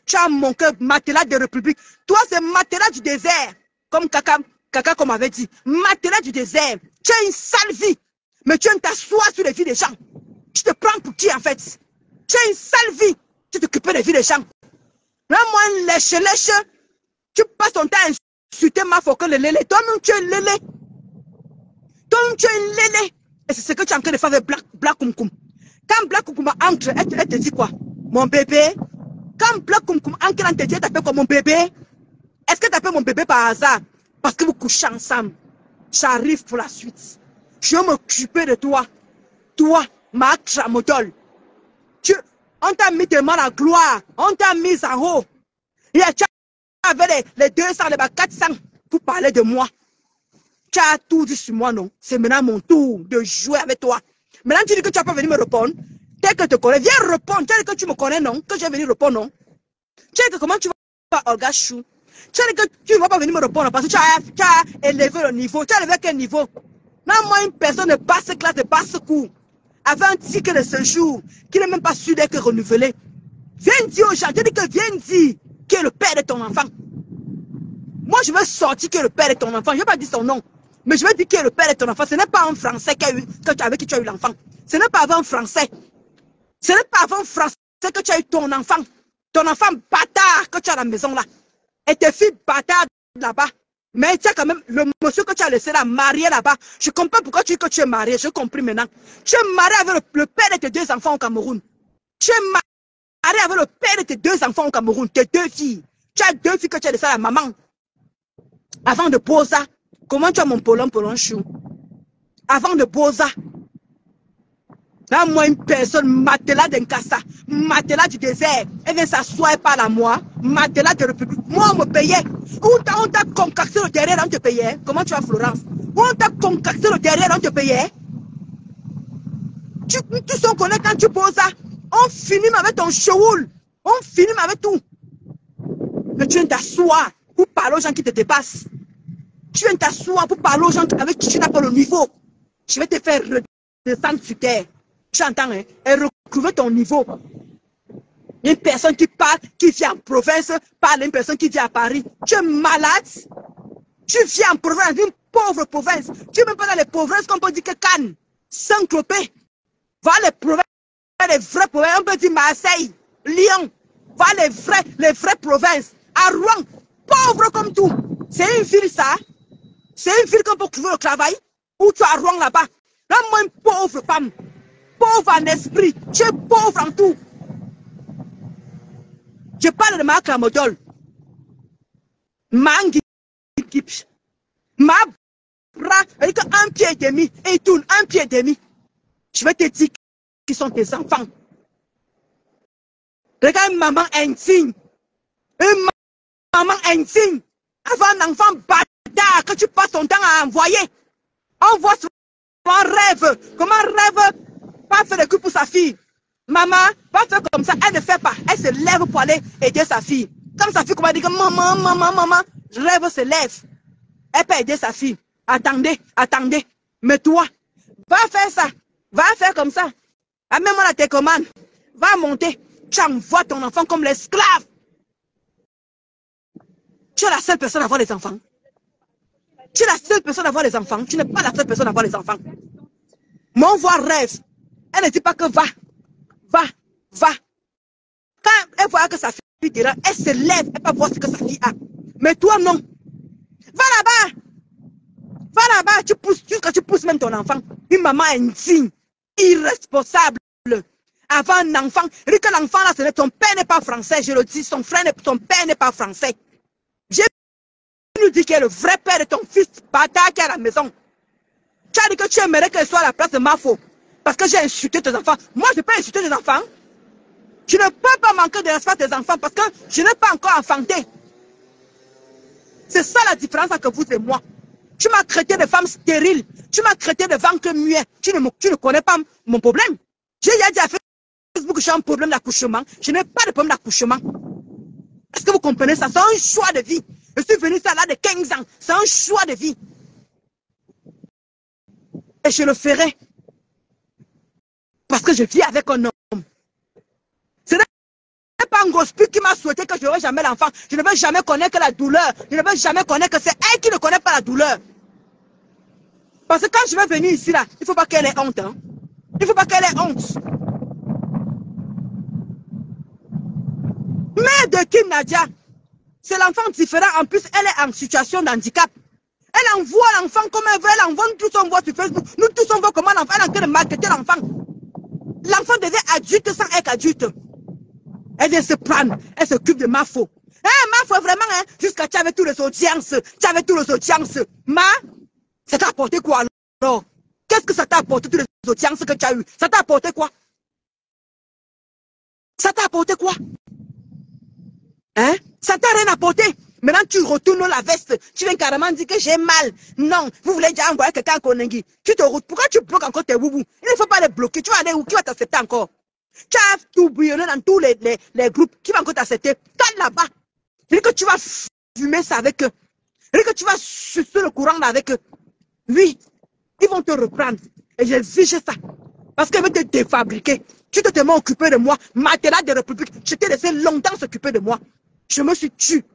Tu as mon cœur matelas de République. Toi, c'est matelas du désert. Comme Kaka comme avait dit. Matelas du désert. Tu as une sale vie. Mais tu viens t'asseoir sur les vies des gens. Tu te prends pour qui en fait? Tu as une sale vie. Tu t'occupes des vies des gens. Là, moi, lèche. Tu passes ton temps à insulter ma faut que le lélé. Toi-même, tu es lélé. Toi-même, tu es une lélé. Et c'est ce que tu es en train de faire avec Black Koum. Quand Black Koum entre, elle te dit quoi? Mon bébé. Quand Black Koum entre, elle te dit, elle t'appelle quoi mon bébé? Est-ce que tu appelles mon bébé par hasard? Parce que vous couchez ensemble. J'arrive pour la suite. Je vais m'occuper de toi. Toi, ma Tramodol. On t'a mis de mal à gloire. On t'a mis en haut. Et tu avais les 200, les 400 pour parler de moi. Tu as tout dit sur moi, non? C'est maintenant mon tour de jouer avec toi. Maintenant, tu dis que tu n'as pas venu me répondre. Tel que tu te connais, viens répondre. Tu dis que tu me connais, non? Que je vais venir répondre, non? Tu dis que comment tu vas Olga Chou? Tu dis que tu ne vas pas venir me répondre parce que tu as élevé le niveau. Tu as élevé quel niveau? Non, moi, une personne de basse classe, de basse cour, avec un ticket de séjour, qui n'est même pas sûr d'être renouvelé. Viens dire aux gens, je dis que viens dire qui est le père de ton enfant. Moi, je veux sortir qui est le père de ton enfant. Je ne vais pas dire son nom. Mais je veux dire qui est le père de ton enfant. Ce n'est pas un Français avec qui tu as eu l'enfant. Ce n'est pas avant un Français. Ce n'est pas avant un Français que tu as eu ton enfant. Ton enfant bâtard que tu as à la maison là. Et tes filles bâtards là-bas. Mais tu as quand même le monsieur que tu as laissé là, marié là-bas. Je comprends pourquoi tu dis que tu es marié. Je comprends maintenant. Tu es marié avec le père de tes 2 enfants au Cameroun. Tu es marié avec le père de tes 2 enfants au Cameroun. Tes 2 filles. Tu as 2 filles que tu as laissées à la maman. Avant de Boza. Comment tu as mon polon chou? Avant de Boza. Là, moi, une personne, matelas d'Enkassa, matelas du désert, elle vient s'asseoir par la moi, matelas de République. Moi, on me payait. On t'a concocté le derrière, on te payait. Comment tu vas, Florence? On t'a concocté le derrière, on te payait. Tu sais, qu'on est quand tu poses ça, on finit avec ton chewoul. On finit avec tout. Mais tu viens t'asseoir pour parler aux gens qui te dépassent. Tu viens t'asseoir pour parler aux gens avec qui tu n'as pas le niveau. Je vais te faire redescendre sur terre. Tu entends, hein? Et retrouver ton niveau. Une personne qui parle, qui vit en province, parle à une personne qui vit à Paris. Tu es malade. Tu vis en province, une pauvre province. Tu n'es même pas dans les provinces qu'on peut dire que Cannes, Saint-Tropez. Va les provinces, les vraies provinces. On peut dire Marseille, Lyon. Va les vraies provinces. À Rouen, pauvre comme tout. C'est une ville ça. C'est une ville qu'on peut trouver au travail. Où tu as Rouen là-bas. Là, moi, une pauvre femme. Pauvre en esprit. Tu es pauvre en tout. Je parle de ma clamodole. Mangi. Ma bras avec un pied et demi et il tourne un pied et demi. Je vais te dire qui sont tes enfants. Regarde maman indigne. Une maman indigne. Avant un enfant bâtard que tu passes ton temps à envoyer. On voit souvent rêve. Comment rêve pas faire le coup pour sa fille. Maman va faire comme ça. Elle ne fait pas. Elle se lève pour aller aider sa fille. Comme sa fille commence à dire que maman. Rêve se lève. Elle peut aider sa fille. Attendez. Mais toi, va faire ça. Va faire comme ça. Amène-moi la télécommande. Va monter. Tu envoies ton enfant comme l'esclave. Tu es la seule personne à avoir les enfants. Tu es la seule personne à avoir les enfants. Tu n'es pas la seule personne à avoir les enfants. Mon voix rêve. Elle ne dit pas que va. Quand elle voit que sa fille dira, elle se lève. Elle peut voir ce que sa fille a. Mais toi, non. Va là-bas, tu pousses même ton enfant. Une maman indigne, irresponsable. Avant un enfant, que l'enfant là, ton père n'est pas français, je le dis, son père n'est pas français. J'ai nous dit qu'il est le vrai père de ton fils bâtard qui est à la maison. Tu as dit que tu aimerais qu'elle soit à la place de Mafo. Parce que j'ai insulté tes enfants. Moi, je ne peux pas insulter tes enfants. Tu ne peux pas manquer de respect à tes enfants parce que je n'ai pas encore enfanté. C'est ça la différence entre vous et moi. Tu m'as traité de femme stérile. Tu m'as traité de ventre muet. Tu ne connais pas mon problème. J'ai dit à Facebook que j'ai un problème d'accouchement. Je n'ai pas de problème d'accouchement. Est-ce que vous comprenez ça? C'est un choix de vie. Je suis venu ça là de 15 ans. C'est un choix de vie. Et je le ferai. Parce que je vis avec un homme. Ce n'est pas un gospel qui m'a souhaité que je n'aurai jamais l'enfant. Je ne veux jamais connaître la douleur. Je ne veux jamais connaître que c'est elle qui ne connaît pas la douleur. Parce que quand je vais venir ici, là, il ne faut pas qu'elle ait honte. Hein. Il ne faut pas qu'elle ait honte. Mais de qui, Nadia? C'est l'enfant différent. En plus, elle est en situation de handicap. Elle envoie l'enfant comme elle veut. Elle envoie, nous tous on voit sur Facebook. Nous tous on voit comment l'enfant est en train de marketer l'enfant. L'enfant devient adulte sans être adulte. Elle vient se prendre. Elle s'occupe de Mafo. Mafo, vraiment, hein, jusqu'à tu avais tous les audiences. Tu avais tous les audiences. Ça t'a apporté quoi alors? Qu'est-ce que ça t'a apporté, toutes les audiences que tu as eues? Ça t'a apporté quoi? Ça t'a apporté quoi? Hein? Ça t'a rien apporté. Maintenant, tu retournes la veste. Tu viens carrément dire que j'ai mal. Non, vous voulez déjà envoyer quelqu'un à Konengi. Tu te routes. Pourquoi tu bloques encore tes boubous? Il ne faut pas les bloquer. Tu vas aller où? Qui va t'accepter encore? Tu as tout bouillonné dans tous les groupes. Qui va encore t'accepter? Toi là-bas. Dis que tu vas fumer ça avec eux. Dis que tu vas sucer le courant là avec eux. Oui, ils vont te reprendre. Et j'ai vigé ça. Parce qu'ils veulent te défabriquer. Tu t'es tellement occupé de moi. Matelas de République. Je t'ai laissé longtemps s'occuper de moi. Je me suis tué.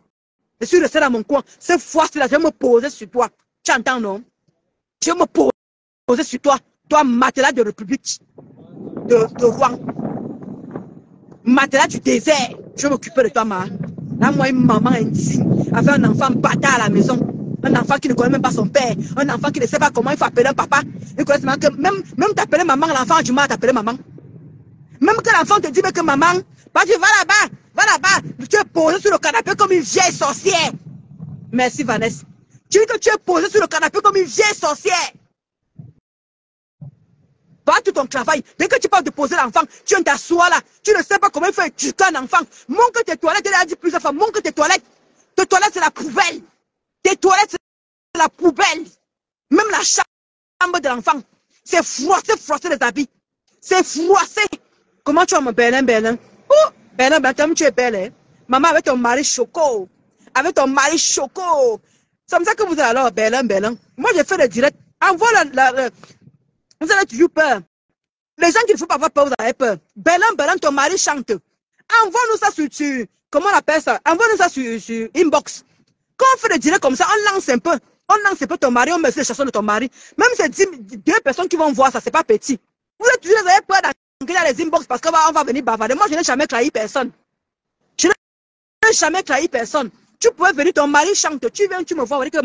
Je suis resté dans mon coin. Cette fois-ci, là, je vais me poser sur toi. Tu entends, non? Je vais me poser sur toi. Toi, matelas de République. De Rouen. Matelas du désert. Je vais m'occuper de toi, ma. Là, moi, une maman indigne. Avec un enfant bâtard à la maison. Un enfant qui ne connaît même pas son père. Un enfant qui ne sait pas comment il faut appeler un papa. Il connaît seulement que même t'appeler maman, l'enfant a du mal à t'appeler maman. Même que l'enfant te dit que maman, bah, tu vas là-bas, tu es posé sur le canapé comme une vieille sorcière. Merci Vanessa. Tu dis que tu es posé sur le canapé comme une vieille sorcière. Va tout ton travail. Dès que tu parles de poser l'enfant, tu t'assois là. Tu ne sais pas comment il faut éduquer un enfant. Montre tes toilettes, elle a dit plusieurs fois, montre tes toilettes. Tes toilettes, c'est la poubelle. Tes toilettes, c'est la poubelle. Même la chambre de l'enfant. C'est froissé les habits. C'est froissé. Comment tu vas, mon Berlin? Oh, Berlin, tu es belle, hein? Maman, avec ton mari choco. Avec ton mari choco. C'est comme ça que vous êtes alors, Berlin. Moi, j'ai fait le direct. Envoie vous avez toujours peur. Les gens qui ne faut pas avoir peur, vous avez peur. Berlin, ton mari chante. Envoie-nous ça sur, comment on appelle ça? Envoie-nous ça sur inbox. Quand on fait des dîners comme ça, on lance un peu. On lance un peu ton mari, on met les chansons de ton mari. Même si c'est 2 personnes qui vont voir ça, c'est pas petit. Vous avez peur d'enquêter les inbox parce qu'on va venir bavarder. Moi, je n'ai jamais trahi personne. Je n'ai jamais trahi personne. Tu pouvais venir, ton mari chante, tu viens, tu me vois, que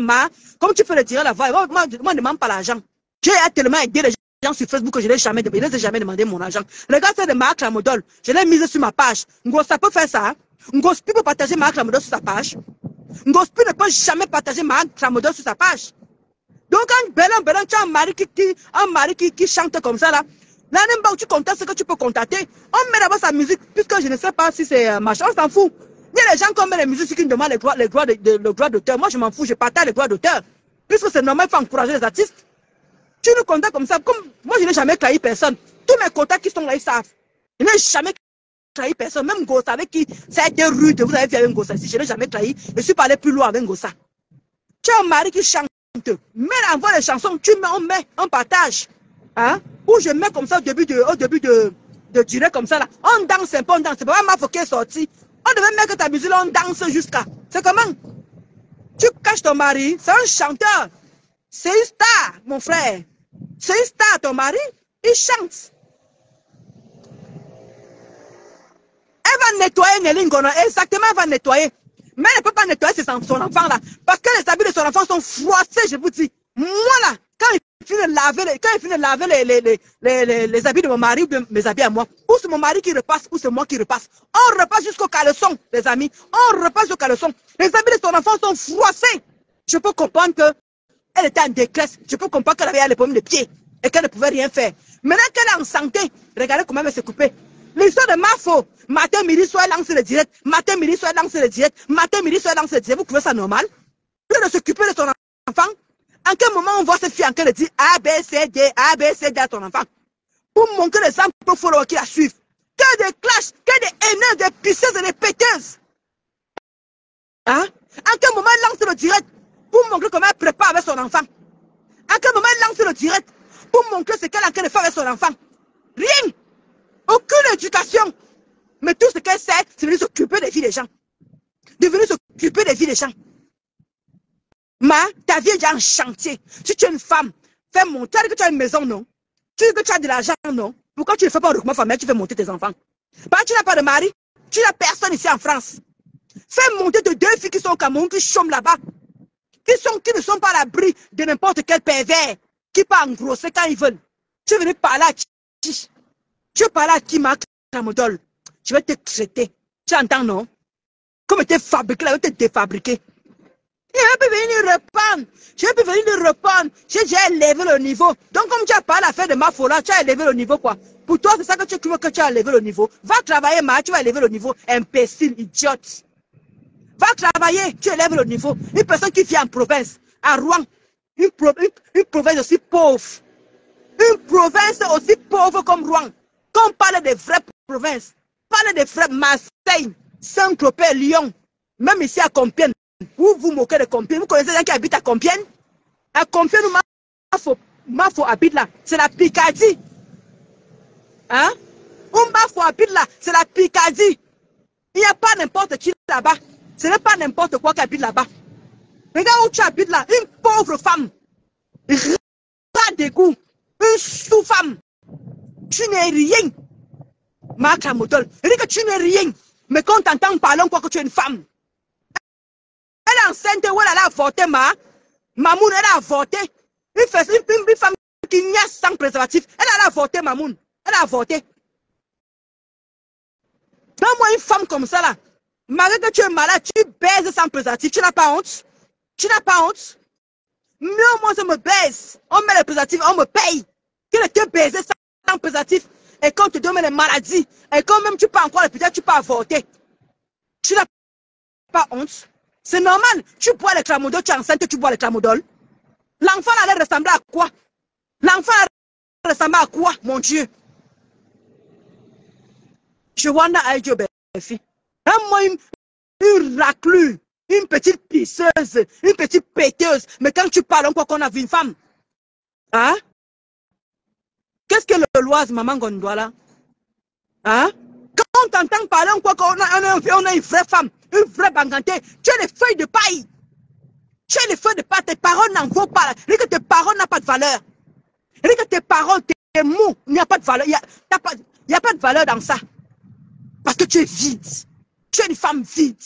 comme tu fais le tirer là-bas, moi, je ne demande pas l'argent. J'ai tellement aidé les gens sur Facebook que je n'ai jamais demandé mon argent. Regarde ça de Marc Lamodol, je l'ai mise sur ma page. Ça peut faire ça. Ngospi peut partager Marc Lamodol sur sa page. Ngospi ne peut jamais partager Marc Lamodol sur sa page. Donc, quand Bélon, tu as un mari qui chante comme ça là, là, même pas où tu contactes ce que tu peux contacter. On met d'abord sa musique, puisque je ne sais pas si c'est machin, on s'en fout. Il y a des gens qui ont mis les musiques qui me demandent les droits d'auteur. Moi, je m'en fous, je partage les droits d'auteur. Puisque c'est normal, il faut encourager les artistes. Tu nous contactes comme ça. Comme moi, je n'ai jamais trahi personne. Tous mes contacts qui sont là, ils savent. Je n'ai jamais trahi personne. Même Gossa, avec qui ça a été rude. Vous avez vu avec Gossa ici. Je n'ai jamais trahi. Je suis pas allé plus loin avec Gossa. Tu as un mari qui chante. Mais envoie les chansons. On partage. Hein? Ou je mets comme ça au début de durer comme ça là. On danse un peu, on danse. C'est pas ma faut qu'elle est sortie. On devait mettre ta musique là, on danse jusqu'à. C'est comment? Tu caches ton mari, c'est un chanteur. C'est une star, mon frère. C'est une star, ton mari. Il chante. Elle va nettoyer Nelly Ngono. Exactement, elle va nettoyer. Mais elle ne peut pas nettoyer son enfant là. Parce que les habits de son enfant sont froissés, je vous dis. Moi là, quand il finit de laver, les habits de mon mari ou de mes habits à moi, ou c'est mon mari qui repasse, ou c'est moi qui repasse. On repasse jusqu'au caleçon, les amis. On repasse jusqu'au caleçon. Les habits de son enfant sont froissés. Je peux comprendre qu'elle était en détresse. Je peux comprendre qu'elle avait les problèmes de pied et qu'elle ne pouvait rien faire. Maintenant qu'elle est en santé, regardez comment elle va se couper. L'histoire de Mafo, matin, midi, soir, lance le direct. Matin, midi, soir, lance le direct. Matin, midi, soir, lance le direct. Vous trouvez ça normal? Plus de s'occuper de son enfant. En quel moment on voit cette fille en train de dire A, B, C, D à ton enfant? Pour montrer les exemples followers qui la suivent. Que des clashs, que des haineux, des pisseuses et des péteuses. Hein? En quel moment elle lance le direct pour montrer comment elle prépare avec son enfant? En quel moment elle lance le direct pour montrer ce qu'elle est en train de faire avec son enfant? Rien. Aucune éducation. Mais tout ce qu'elle sait, c'est de venir s'occuper des vies des gens. De venir s'occuper des vies des gens. Ta vie est déjà en chantier. Si tu es une femme, fais monter. Tu as dit que tu as une maison, non? Tu dis que tu as de l'argent, non? Pourquoi tu ne fais pas un regroupement familial, tu fais monter tes enfants? Parce que tu n'as pas de mari, tu n'as personne ici en France. Fais monter de 2 filles qui sont au Cameroun, qui chôment là-bas. Qui ne sont pas à l'abri de n'importe quel pervers, qui peut engrosser quand ils veulent. Tu es venu parler à qui? Tu veux parler à qui, Marc Lamodol? Je vais te traiter. Tu entends, non? Comme tu es fabriqué, là, je vais te défabriquer. Je peux venir reprendre. Je peux venir reprendre. J'ai déjà élevé le niveau. Donc, comme tu as parlé à faire de ma folie, tu as élevé le niveau, quoi. Pour toi, c'est ça que tu veux que tu as élevé le niveau. Va travailler, tu vas élever le niveau. Imbécile, idiote. Va travailler, tu élèves le niveau. Une personne qui vit en province, à Rouen, une province aussi pauvre. Une province aussi pauvre comme Rouen. Quand on parle des vraies provinces, parle des vraies Marseille, Saint-Tropez, Lyon, même ici à Compiègne. Vous vous moquez de Compiègne. Vous connaissez des gens qui habitent à Compiègne? À Compiègne, Mafo habite là. C'est la Picardie. Hein? Mafo habite là. C'est la Picardie. Il n'y a pas n'importe qui là-bas. Ce n'est pas n'importe quoi qui habite là-bas. Regarde où tu habites là. Une pauvre femme. Pas d'égout. Une sous-femme. Tu n'es rien. Marc Lamodol. Elle dit que tu n'es rien. Mais quand on t'entend parler, on croit que tu es une femme. Elle est enceinte, où elle a avorté, Mamoun, elle a avorté. Une femme qui n'y a sans préservatif. Elle a avorté, Mamoun. Elle a avorté. Donne-moi une femme comme ça, là. Malgré que tu es malade, tu baises sans préservatif. Tu n'as pas honte? Tu n'as pas honte? Mais moi, ça me baise. On met les préservatifs, on me paye. Que te baiser sans préservatif. Et quand on te donne les maladies. Et quand même tu peux encore, peut-être tu peux avorter. Tu n'as pas honte? C'est normal. Tu bois le Tramadol, tu es enceinte, tu bois le Tramadol. L'enfant allait ressembler à quoi? L'enfant allait ressembler à quoi, mon Dieu? Je vois un Dieu, fille. Moi, une raclure, une petite pisseuse, une petite péteuse. Mais quand tu parles, on croit qu'on a vu une femme. Hein? Qu'est-ce que le loise, maman Gondouala? Hein? On t'entend parler, on croit qu'on a une vraie femme, une vraie bangantée. Tu as les feuilles de paille. Tu as les feuilles de paille, tes paroles n'en vaut pas. Rien que tes paroles n'ont pas de valeur. Rien que tes paroles, tes mots, il n'y a pas de valeur. Il n'y a pas de valeur dans ça. Parce que tu es vide. Tu es une femme vide.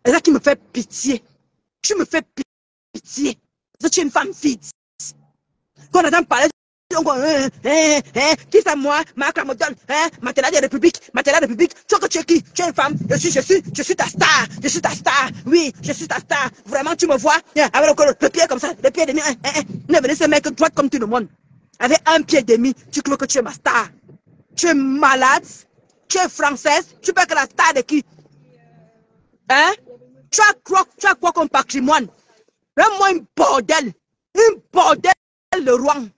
C'est ça qui me fait pitié. Tu me fais pitié. Parce que tu es une femme vide. Quand on entend parler, qui c'est moi, Marc Lamodon, Matela de République, tu es qui? Tu es une femme, je suis ta star, oui, je suis ta star, vraiment tu me vois, avec le pied comme ça, le pied demi, ne venez ce mec droit comme tout le monde, avec un pied demi, tu crois que tu es ma star, tu es malade, tu es française, tu peux que la star de qui? Hein? Tu as quoi comme patrimoine? Donne-moi une bordel de Rouen.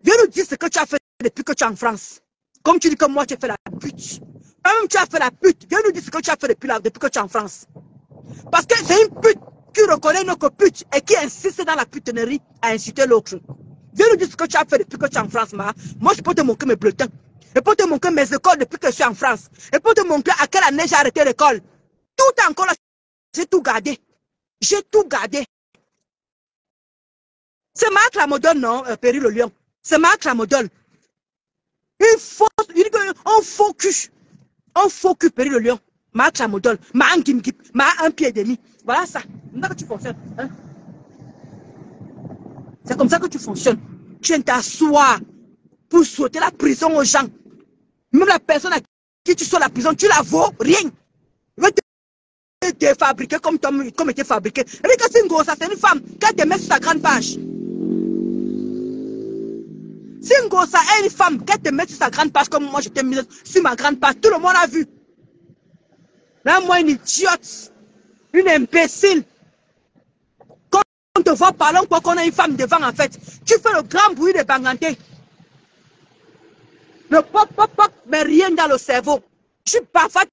Viens nous dire ce que tu as fait depuis que tu es en France. Comme tu dis que moi, tu as fait la pute. Même tu as fait la pute. Viens nous dire ce que tu as fait depuis que tu es en France. Parce que c'est une pute qui reconnaît notre pute et qui insiste dans la putenerie à insulter l'autre. Viens nous dire ce que tu as fait depuis que tu es en France, ma. Moi, je peux te montrer mes bulletins. Et pour te montrer mes écoles depuis que je suis en France. Et pour te montrer à quelle année j'ai arrêté l'école. Tout encore là, j'ai tout gardé. J'ai tout gardé. C'est Marc Lamodon, non, Péry le Lion. C'est Marc Lamodon. On focus Péry le Lion. Marc Lamodon. Ma un gimgip. Ma un pied et demi. Voilà ça. C'est comme ça que tu fonctionnes. Hein? C'est comme ça que tu fonctionnes. Tu viens t'asseoir pour sauter la prison aux gens. Même la personne à qui tu sautes la prison, tu la vaux rien. Il va te fabriquer comme était fabriqué. Rika Singosa, c'est une femme qui te met sur sa grande page. Singosa est une femme qui te met sur sa grande page comme moi je t'ai mis sur ma grande page. Tout le monde a vu. Là, moi, une idiote, une imbécile. Quand on te voit parler, on croit qu'on a une femme devant en fait. Tu fais le grand bruit de banganté. Le pop, mais rien dans le cerveau. Tu parfois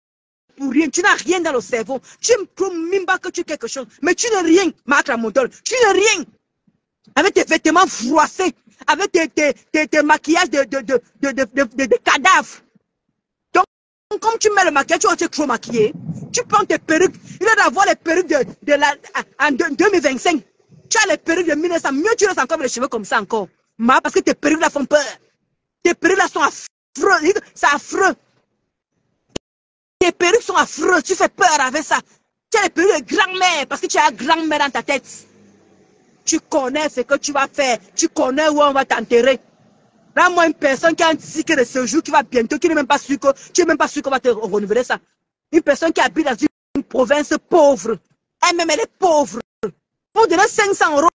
pour rien, tu n'as rien dans le cerveau. Tu ne trouves même pas que tu es quelque chose. Mais tu n'es rien, Marc Lamodon. Tu n'es rien. Avec tes vêtements froissés, avec tes maquillages de cadavres. Donc, comme tu mets le maquillage, tu vas être trop maquillé. Tu prends tes perruques. Il va avoir les perruques en 2025. Tu as les perruques de 1900. Mieux tu laisses encore les cheveux comme ça encore. Parce que tes perruques là font peur. Tes perruques là sont affreux. C'est affreux. Tes perruques sont affreux. Tu fais peur avec ça. Tu as les perruques de grand-mère parce que tu as grand-mère dans ta tête. Tu connais ce que tu vas faire. Tu connais où on va t'enterrer. Là, moi, une personne qui a un ticket de séjour qui va bientôt, qui n'est même pas sûr que, tu n'es même pas sûr qu'on va te renouveler ça. Une personne qui habite dans une province pauvre. Elle-même, elle est pauvre. Pour donner 500 €,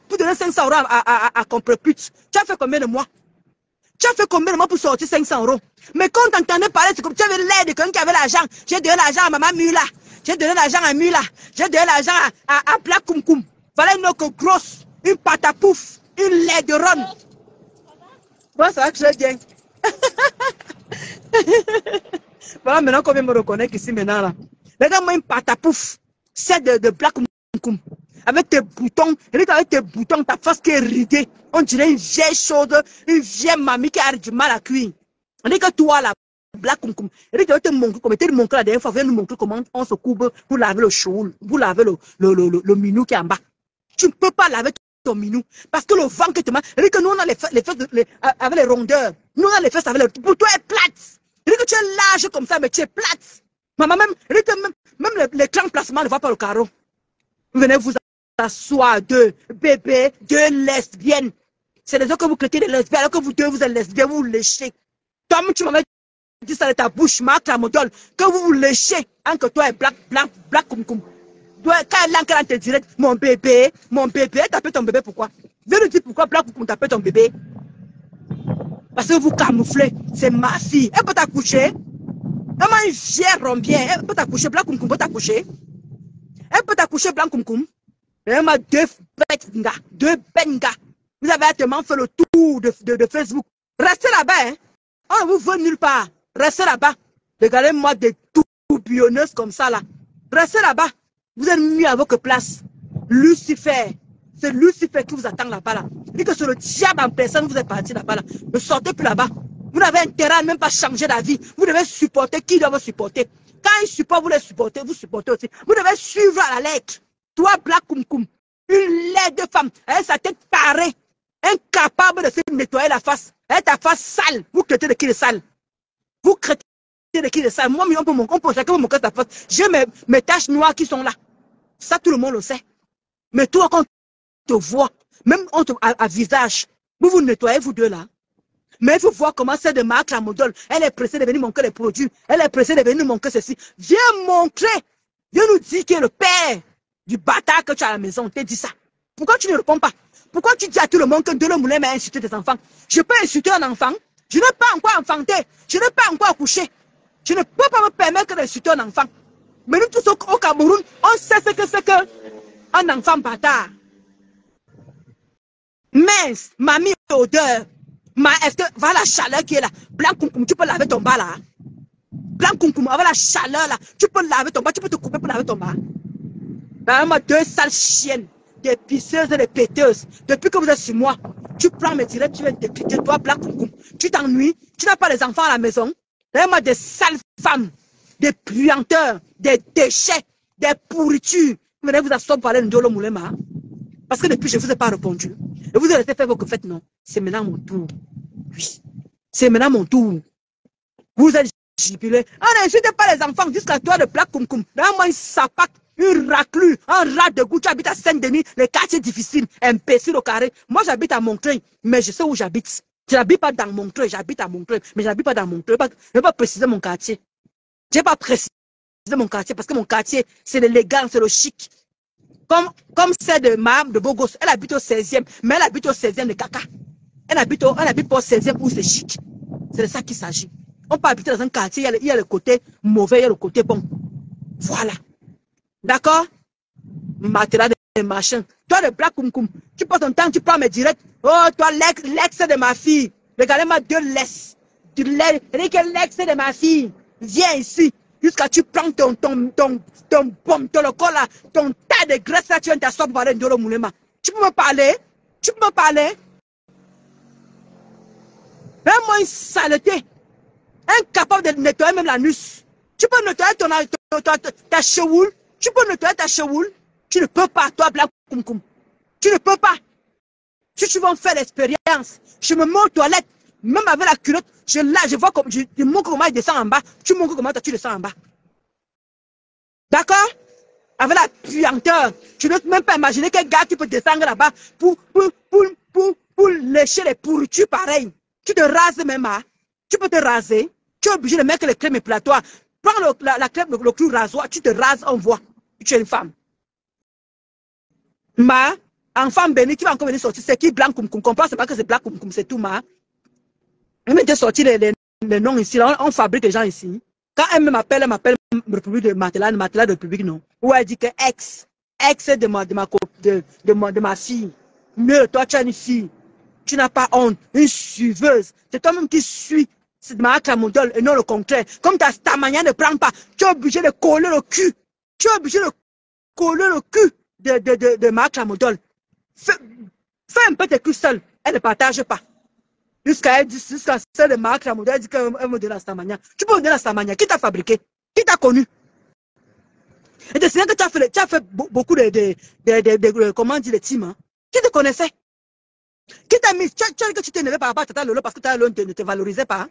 pour donner 500 € à Comprepute. Tu as fait combien de mois? Tu as fait combien de mois pour sortir 500 €? Mais quand tu entendais parler, c'est comme tu avais l'air de quelqu'un qui avait l'argent. J'ai donné l'argent à Maman Mula. J'ai donné l'argent à Mula. J'ai donné l'argent à Black Kumkum. Voilà une autre grosse, une patapouf, une lait de ronde. Bon, ça va très bien. Voilà maintenant qu'on vient me reconnaître ici maintenant là. Regarde-moi une patapouf, celle de Black Kumkum. Avec tes boutons, regarde avec tes boutons, ta face qui est ridée. On dirait une vieille chaude, une vieille mamie qui a du mal à cuire. Regarde toi là, Black Kumkum. Regarde, je vais te montrer, comme tu te montrer la dernière fois, viens nous montrer comment on se couvre pour laver le choul, pour laver le minou qui est en bas. Tu ne peux pas laver ton minou. Parce que le vent que tu manges, que nous on a les fesses avec les rondeurs. Nous on a les fesses avec les... Pour toi, elle est plate. Que tu es large comme ça, mais tu es plate. Maman, même les grands placements ne voient pas le carreau. Venez vous asseoir, deux bébés, deux lesbiennes. C'est les autres que vous clétez des lesbiennes, alors que vous deux, vous êtes lesbiennes, vous léchez. Toi, tu m'avais dit ça de ta bouche, Marc Lamodon, que vous vous léchez, entre toi et Black Kumkum. Quand elle te dirait, mon bébé, t'appelles ton bébé pourquoi? Viens nous dire pourquoi Black Kumkum t'appelle ton bébé. Parce que vous camouflez, c'est ma fille. Elle peut t'accoucher. Comment une vieille rombière, elle peut t'accoucher, Black Kumkum peut t'accoucher. Elle peut t'accoucher, Black Kumkum. Elle m'a deux benga. Vous avez tellement fait le tour de Facebook. Restez là-bas, hein. On ne vous veut nulle part. Restez là-bas. Regardez-moi des tourbillonneuses comme ça là. Restez là-bas. Vous êtes mieux à votre place. Lucifer. C'est Lucifer qui vous attend là-bas là. Dit que c'est le diable en personne, vous êtes parti là-bas là. Ne sortez plus là-bas. Vous n'avez intérêt à même pas changer d'avis. Vous devez supporter qui doit vous supporter. Quand ils supportent, vous les supportez, vous supportez aussi. Vous devez suivre à la lettre. Toi, Black Kumkum, une laide femme, avec sa tête parée, incapable de se nettoyer la face, avec ta face sale. Vous créez de qui est sale? Vous créez de qui est sale? Moi, on peut chacun montrer ta face. J'ai mes taches noires qui sont là. Ça, tout le monde le sait. Mais toi, quand on te voit, même à visage, vous vous nettoyez, vous deux là. Mais il faut voir comment c'est de Marc la modèle. Elle est pressée de venir montrer les produits. Elle est pressée de venir montrer ceci. Viens montrer. Viens nous dire qui est le père du bâtard que tu as à la maison. On t'a dit ça. Pourquoi tu ne réponds pas? Pourquoi tu dis à tout le monde que Dolo Moulin m'a insulté tes enfants? Je peux insulter un enfant. Je n'ai pas encore enfanté. Je n'ai pas encore accouché. Je ne peux pas me permettre d'insulter un enfant. Mais nous tous au Cameroun, on sait ce que c'est qu'un enfant bâtard. Mince, mamie odeur. Est-ce que, voilà la chaleur qui est là. Blanc Kumkum, tu peux laver ton bas là. Blanc Kumkum, avec la chaleur là. Tu peux laver ton bas, tu peux te couper pour laver ton bas. Vraiment, deux sales chiennes, des pisseuses et des péteuses. Depuis que vous êtes sur moi, tu prends mes directs, tu viens te piquer, toi, Blanc Kumkum. Tu t'ennuies, tu n'as pas les enfants à la maison. Vraiment, des sales femmes, des puanteurs, des déchets, des pourritures. Vous venez vous asseoir pour aller Ndolo Moulema. Parce que depuis, je ne vous ai pas répondu. Et vous avez fait vos que faites, non. C'est maintenant mon tour. Oui. C'est maintenant mon tour. Vous êtes gibulés. On n'insulte pas les enfants jusqu'à toi de Black Kumkum. Là, moi, une sapac, une raclure, un rat de goût. Tu habites à Saint-Denis, les quartiers difficiles, imbécile au carré. Moi, j'habite à Montreuil, mais je sais où j'habite. Je n'habite pas dans Montreuil, j'habite à Montreuil, mais je n'habite pas dans Montreuil. Je ne vais pas préciser mon quartier. Je n'ai pas précisé mon quartier parce que mon quartier, c'est l'élégance, c'est le chic. Comme celle de Mme de Bogos, elle habite au 16e, mais elle habite au 16e de caca. Elle habite pas au 16e où c'est chic. C'est de ça qu'il s'agit. On peut habiter dans un quartier, il y a le côté mauvais, il y a le côté bon. Voilà. D'accord? Matelas de machin. Toi, le Black Kumkum, tu passes ton temps, tu prends mes directs. Oh, toi, l'ex de ma fille. Regardez-moi deux laisses. Tu l'ex de ma fille. Viens ici. Jusqu'à tu prends ton le corps là, ton tas de graisse là, tu viens t'asseoir pour parler de Ndolo Moulema. Tu peux me parler? Tu peux me parler? Fais-moi une saleté. Incapable de nettoyer même la nuit. Tu peux nettoyer ta chevoule? Tu peux nettoyer ta chevoule? Tu ne peux pas, toi, Black Kumkum. Tu ne peux pas. Si tu veux en faire l'expérience, je me mets aux toilettes. Même avec la culotte, je vois comme, je montre comment il descend en bas. Tu montres comment tu descends en bas. D'accord? Avec la puanteur. Tu n'oses même pas imaginer quel gars qui peut descendre là-bas pour lécher les pourritures pareilles. Tu te rases même, hein? Tu peux te raser. Tu es obligé de mettre les crèmes épilatoires. Prends la crème, le clou rasoir, tu te rases, on voit. Tu es une femme. Ma, enfant béni, qui va encore venir sortir, c'est qui Blanc Kumkum? Comprends, c'est pas que c'est Black Kumkum, c'est tout, ma. Elle m'a déjà sorti les noms ici, là, on fabrique les gens ici. Quand elle m'appelle République de Matelas de République, non. Ou elle dit que ex de ma fille. Mieux, toi, tu as une fille. Tu n'as pas honte, une suiveuse. C'est toi-même qui suis. C'est Marc la modèle et non le contraire. Comme ta manière ne prend pas, tu es obligé de coller le cul. Tu es obligé de coller le cul de Marc la modèle. Fais un peu tes culs seul. Elle ne partage pas. Jusqu'à celle de Marc la modèle dit qu'elle me donne la Stamania. Tu peux me donner la Stamania. Qui t'a fabriqué? Qui t'a connu? Et c'est vrai que tu as fait beaucoup comment on dit les teams. Hein? Qui te connaissait? Qui t'a mis? Tu as dit que tu t'es énervé par rapport à Tata Lolo parce que Tata Lolo ne te valorisait pas. Hein?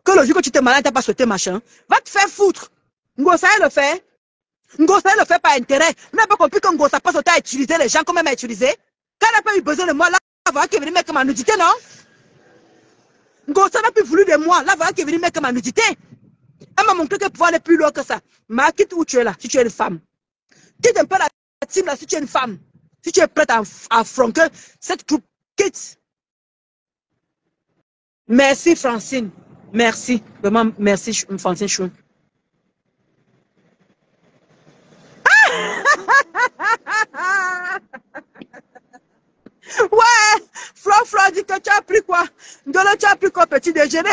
Que le jour que tu t'es malade, tu n'as pas souhaité machin. Va te faire foutre. Ngosa le fait. Ngosa le fait par intérêt. Vous n'avez pas compris que Ngosa passe au temps à utiliser les gens comme elle m'a utilisé. Quand elle n'a pas eu besoin de moi, là, voilà qui est venu mettre ma nudité, non? Ngosa n'a plus voulu de moi. Là, voilà qui est venu mettre ma nudité. Elle m'a montré que pouvoir aller plus loin que ça. Mais quitte où tu es là, si tu es une femme. Quitte un peu la team là, si tu es une femme. Si tu es prête à affronter cette troupe, quitte. Merci, Francine. Merci. Vraiment, merci, Francine Chou. Ouais, Flo dit que tu as pris quoi? Ndolo, tu as pris quoi petit déjeuner?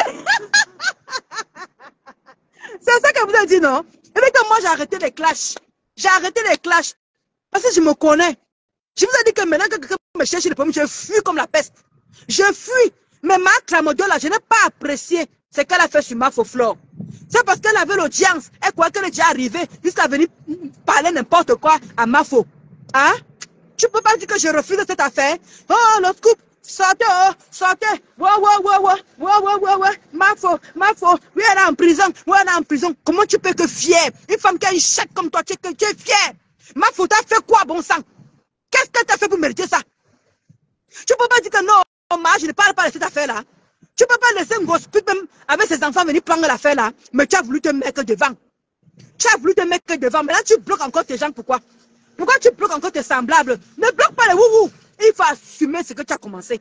C'est ça que vous avez dit, non? Et bien que moi, j'ai arrêté les clashs. J'ai arrêté les clashs. Parce que je me connais. Je vous ai dit que maintenant que quelqu'un me cherche le problème, je fuis comme la peste. Je fuis. Mais ma Tramodo, là, je n'ai pas apprécié ce qu'elle a fait sur ma Flore. C'est parce qu'elle avait l'audience. Elle croyait qu'elle est déjà arrivée jusqu'à venir parler n'importe quoi à Mafo. Hein? Tu ne peux pas dire que je refuse cette affaire. Oh, le scoop, sortez, oh, sortez. Ouais. Mafo. Oui, elle est en prison. Comment tu peux être fier? Une femme qui a une chèque comme toi, tu es fier. Mafo, t'as fait quoi, bon sang? Qu'est-ce qu'elle t'a fait pour mériter ça? Tu ne peux pas dire que non, je ne parle pas de cette affaire-là. Tu ne peux pas laisser un gosse même avec ses enfants venir prendre l'affaire là. Mais tu as voulu te mettre devant. Mais là, tu bloques encore tes gens. Pourquoi? Pourquoi tu bloques encore tes semblables? Ne bloque pas les wouhou. Il faut assumer ce que tu as commencé.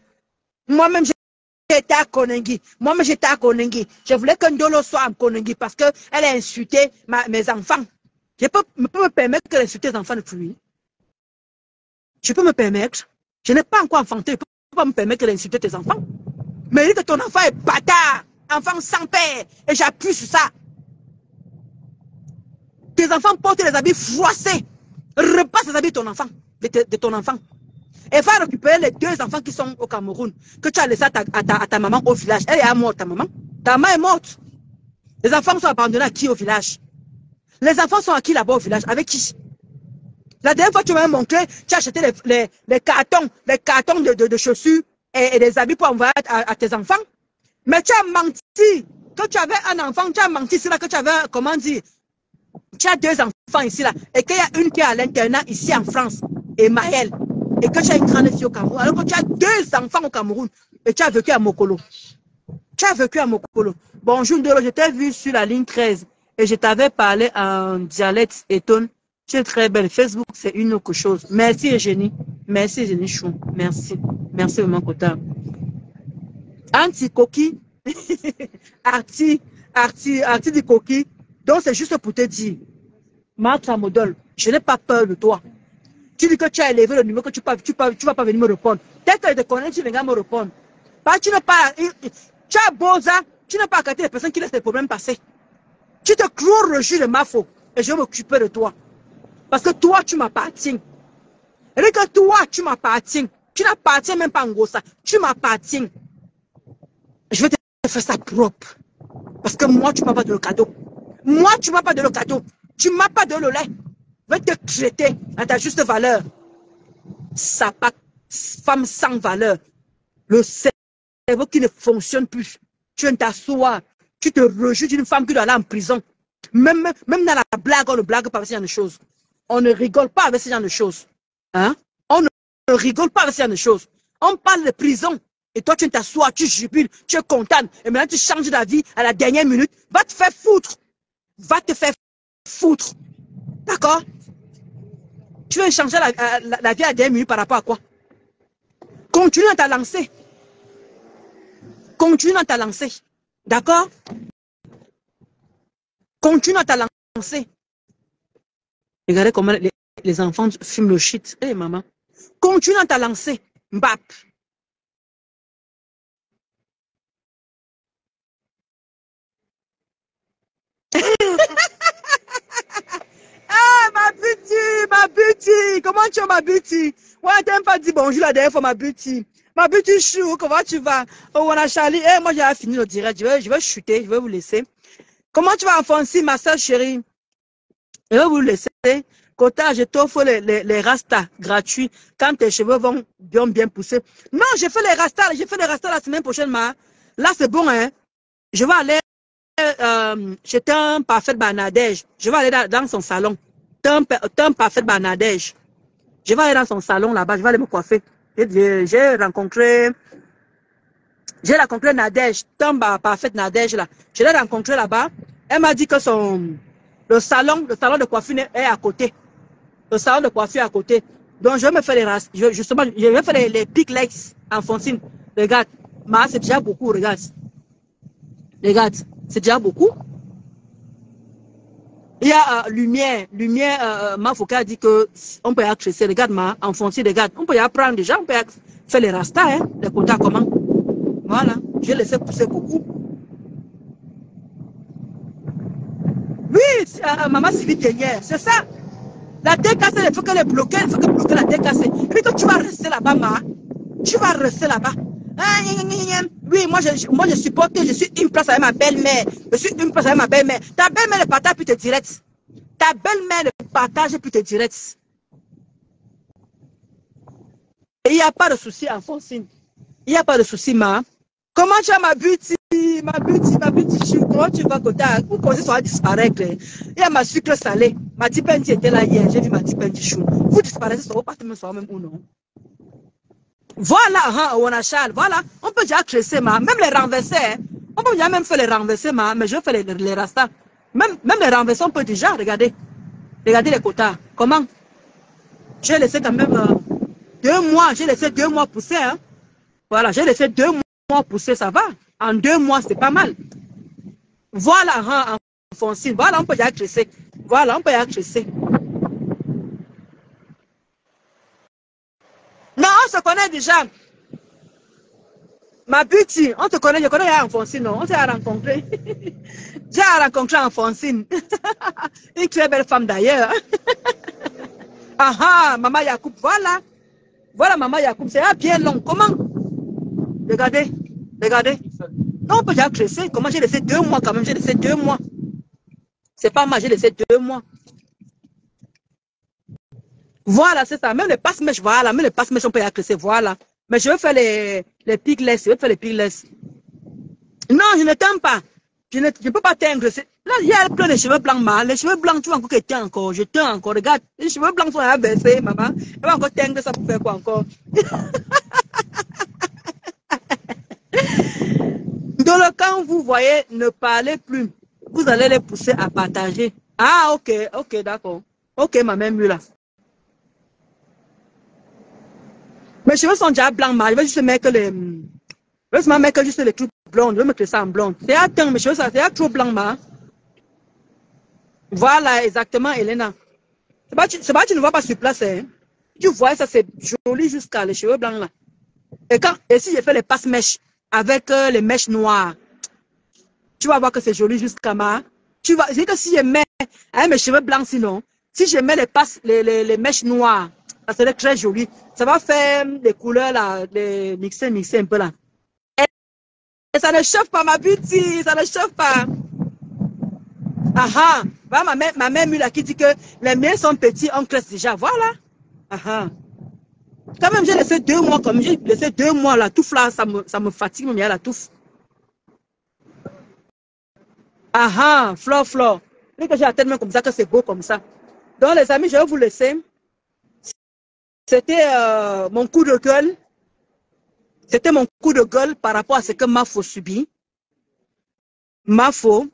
Moi-même, j'étais à Konengi. Je voulais que Ndolo soit à Konengi parce qu'elle a insulté mes enfants. Je peux me permettre qu'elle insulte les enfants de pluie. Je peux me permettre. Je n'ai pas encore enfanté. Je ne peux pas me permettre qu'elle insulte tes enfants. Mais dis que ton enfant est bâtard, enfant sans père, et j'appuie sur ça. Tes enfants portent les habits froissés. Repasse les habits de ton enfant. Et va récupérer les 2 enfants qui sont au Cameroun, que tu as laissé à ta maman au village. Elle est morte, ta maman. Ta maman est morte. Les enfants sont abandonnés à qui au village? Les enfants sont à qui là-bas au village? Avec qui? La dernière fois, tu m'as montré, tu as acheté les cartons de chaussures et des habits pour envoyer à tes enfants. Mais tu as menti. Quand tu avais un enfant, tu as menti. C'est là que tu avais, comment dire, tu as 2 enfants ici, là. Et qu'il y a une qui est à l'internat ici en France, et Maëlle. Et que tu as une grande fille au Cameroun. Alors que tu as 2 enfants au Cameroun. Et tu as vécu à Mokolo. Bonjour, Ndolo, je t'ai vu sur la ligne 13. Et je t'avais parlé en dialecte étonne. Tu es très belle. Facebook, c'est une autre chose. Merci, Eugénie. Merci, Eugénie Chou. Merci. Merci, Maman Kota. Anti-coquille. Arti du coquille. Donc, c'est juste pour te dire, Martha Modol, je n'ai pas peur de toi. Tu dis que tu as élevé le numéro que tu vas pas venir me répondre. Dès que je te connais, tu viens me répondre. Tu n'as pas, tu as beau ça, tu n'as pas regardé les personnes qui laissent les problèmes passer. Tu te cloues au rejet de ma faute et je vais m'occuper de toi. Parce que toi, tu m'appartiens. Et que toi, tu m'appartiens. Tu n'appartiens même pas en gros ça. Tu m'appartiens. Je vais te faire ça propre. Parce que moi, tu ne m'as pas donné le cadeau. Tu ne m'as pas donné le lait. Je vais te traiter à ta juste valeur. Femme sans valeur. Le cerveau qui ne fonctionne plus. Tu viens t'asseoir. Tu te rejures d'une femme qui doit aller en prison. Même dans la blague, on ne blague pas avec ce genre de choses. On ne rigole pas avec ce genre de choses. Hein? On ne rigole pas avec ce genre de choses. On parle de prison. Et toi, tu t'assois, tu jubiles, tu es content. Et maintenant, tu changes d'avis à la dernière minute. Va te faire foutre. D'accord? Tu veux changer la vie à la dernière minute par rapport à quoi? Continue dans ta lancée. D'accord? Continue dans ta lancée. Regardez comment les enfants fument le shit. Hé, maman. Continue dans ta lancée. Mbap. Ah, ma beauty. Comment tu es, ma beauty? Ouais, t'aimes pas dit bonjour la dernière fois, ma beauty. Ma beauty chou, comment tu vas? Oh, on a Charlie. Eh, moi, j'ai fini le direct. Je vais chuter, je vais vous laisser. Comment tu vas, Alphonsine, ma soeur chérie? Je vais vous laisser. Kota, je t'offre les rastas gratuits quand tes cheveux vont bien pousser. Non, j'ai fait les rastas la semaine prochaine, ma. Là, c'est bon, hein. Je vais aller j'étais un parfait banadège. Je vais aller dans son salon. Un parfait banadège. Je vais aller dans son salon là-bas. Je vais aller me coiffer. J'ai rencontré Nadège. Un parfait Nadège là. Je l'ai rencontré là-bas. Elle m'a dit que le salon de coiffure est à côté. Le salon de coiffure est à côté. Donc je vais me faire les races. Justement, je vais faire les pic legs en Foncine. Regarde. C'est déjà beaucoup, regarde. Regarde. C'est déjà beaucoup. Il y a lumière, Mafoka a dit que on peut accéder, regarde, en fonction, regarde, on peut y apprendre déjà, on peut faire les rastas, hein, les quotas comment. Voilà, je vais laisser pousser beaucoup. Oui, maman Sylvie dernière, c'est ça. La tête cassée, il faut qu'elle est bloquée, il faut qu'elle bloque la tête cassée. Et puis toi, tu vas rester là-bas, tu vas rester là-bas. Oui, moi je supporte que je suis une place avec ma belle-mère. Je suis une place avec ma belle-mère. Ta belle-mère ne partage plus tes directs. Ta belle-mère ne partage plus tes directs. Et il n'y a pas de souci, Alphonsine. Il n'y a pas de souci, ma. Comment tu as ma beauty, comment tu vas côté, pourquoi ça va disparaître? Il y a ma sucre salée. Ma tipendi était là hier, j'ai vu ma tipendi chou. Vous disparaissez, ça va pas même soir même ou non? Voilà, hein, on a Charles, voilà. On peut déjà cresser, ma. Même les renverser, hein. On peut déjà même faire les renverser, ma. Mais je fais les rastas. Même les renverser, on peut déjà, regardez. Regardez les quotas. Comment? J'ai laissé quand même 2 mois, j'ai laissé 2 mois pousser, hein. Voilà, j'ai laissé 2 mois pousser, ça va. En 2 mois, c'est pas mal. Voilà, hein, Alphonsine. Voilà, on peut déjà cresser. Voilà, on peut déjà cresser. Non, on se connaît déjà. Ma beauty, on te connaît, je connais Alphonsine, non? On s'est rencontré. J'ai rencontré Alphonsine. Une très belle femme d'ailleurs. Ah, Maman Yacoub, voilà. Voilà, Maman Yacoub, c'est bien long. Comment? Regardez, regardez. Non, on peut déjà cresser. Comment j'ai laissé 2 mois quand même? J'ai laissé 2 mois. C'est pas mal, j'ai laissé 2 mois. Voilà, c'est ça. Même les passe-mèches, voilà. Même les passe-mèches, on peut y accresser, voilà. Mais je veux faire les pigless. Je veux faire les pigless. Non, je ne t'aime pas. Je ne peux pas teindre. Là, il y a plein de cheveux blancs, ma. Les cheveux blancs, tu vois encore que tu encore. Je teins encore. Regarde, les cheveux blancs sont inversés, maman. Elle va encore teindre ça pour faire quoi encore? Dans le cas où vous voyez, ne parlez plus. Vous allez les pousser à partager. Ah, ok, d'accord. Ok, ma mère là. Mes cheveux sont déjà blancs, ma. Je vais juste mettre les... Je vais mettre juste les trucs blondes. Je vais mettre ça en blonde. C'est à temps, mes cheveux, c'est trop blanc, ma. Voilà, exactement, Elena. C'est pas tu ne vois pas sur place, hein. Tu vois, ça c'est joli jusqu'à les cheveux blancs, là. Et si je fais les passe-mèches avec les mèches noires, tu vas voir que c'est joli jusqu'à ma. Tu vas, c'est que si je mets mes cheveux blancs, sinon, si je mets les mèches noires, ça serait très joli. Ça va faire les couleurs là, les mixer un peu là. Et ça ne chauffe pas, ma beauty, ça ne chauffe pas. Ah, voilà ma mère Mula qui dit que les miens sont petits, on cresse déjà. Voilà. Ah. Quand même, j'ai laissé 2 mois, comme j'ai laissé 2 mois, la touffe là, ça me fatigue, même, il y a la touffe. Ah, Flore. Dès que j'ai la tête même comme ça, que c'est beau comme ça. Donc, les amis, je vais vous laisser. C'était mon coup de gueule. C'était mon coup de gueule par rapport à ce que Mafo subit. Mafo,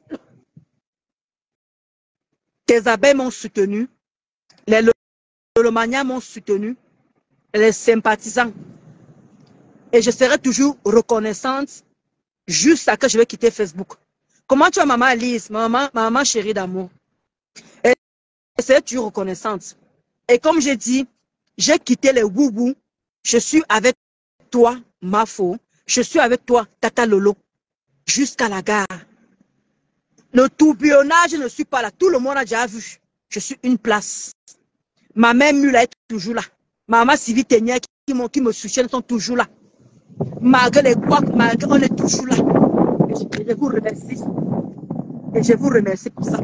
tes abeilles m'ont soutenu. Les Lolomania m'ont soutenu. Les sympathisants. Et je serai toujours reconnaissante jusqu'à que je vais quitter Facebook. Comment tu as maman Alice, maman chérie d'amour? Et je serai toujours reconnaissante. Et comme j'ai dit, j'ai quitté les woubou. Je suis avec toi, Mafo. Je suis avec toi, Tata Lolo. Jusqu'à la gare. Le tourbillonnage ne suis pas là. Tout le monde a déjà vu. Je suis une place. Ma mère Mula est toujours là. Maman Sylvie Ténière qui me soutiennent sont toujours là. Malgré les couacs, malgré on est toujours là. Et je vous remercie. Et je vous remercie pour ça.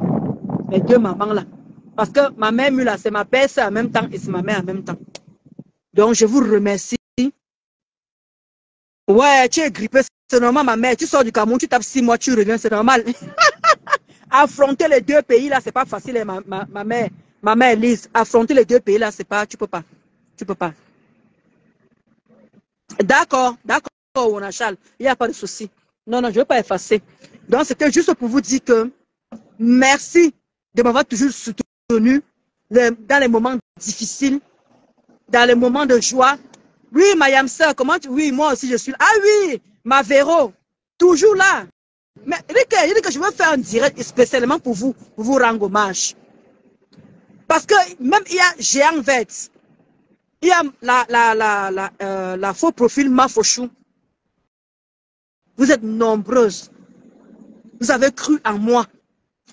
Mes 2 mamans là. Parce que ma mère Mula, c'est ma belle-sœur en même temps et c'est ma mère en même temps. Donc je vous remercie. Ouais, tu es grippé, c'est normal ma mère. Tu sors du Cameroun, tu tapes 6 mois, tu reviens, c'est normal. Affronter les 2 pays là, c'est pas facile, ma mère Lise. Affronter les 2 pays là, c'est pas, tu peux pas. Tu peux pas. D'accord, Onachal, il n'y a pas de souci. Non, je ne veux pas effacer. Donc, c'était juste pour vous dire que merci de m'avoir toujours soutenu dans les moments difficiles, dans les moments de joie. Oui, ma Yamsa, comment tu... Oui, moi aussi, je suis là. Ah oui, ma Véro, toujours là. Mais il dit que je veux faire un direct spécialement pour vous rendre hommage. Parce que même il y a Géant Vert. Il y a la faux profil Mafochou. Vous êtes nombreuses. Vous avez cru en moi.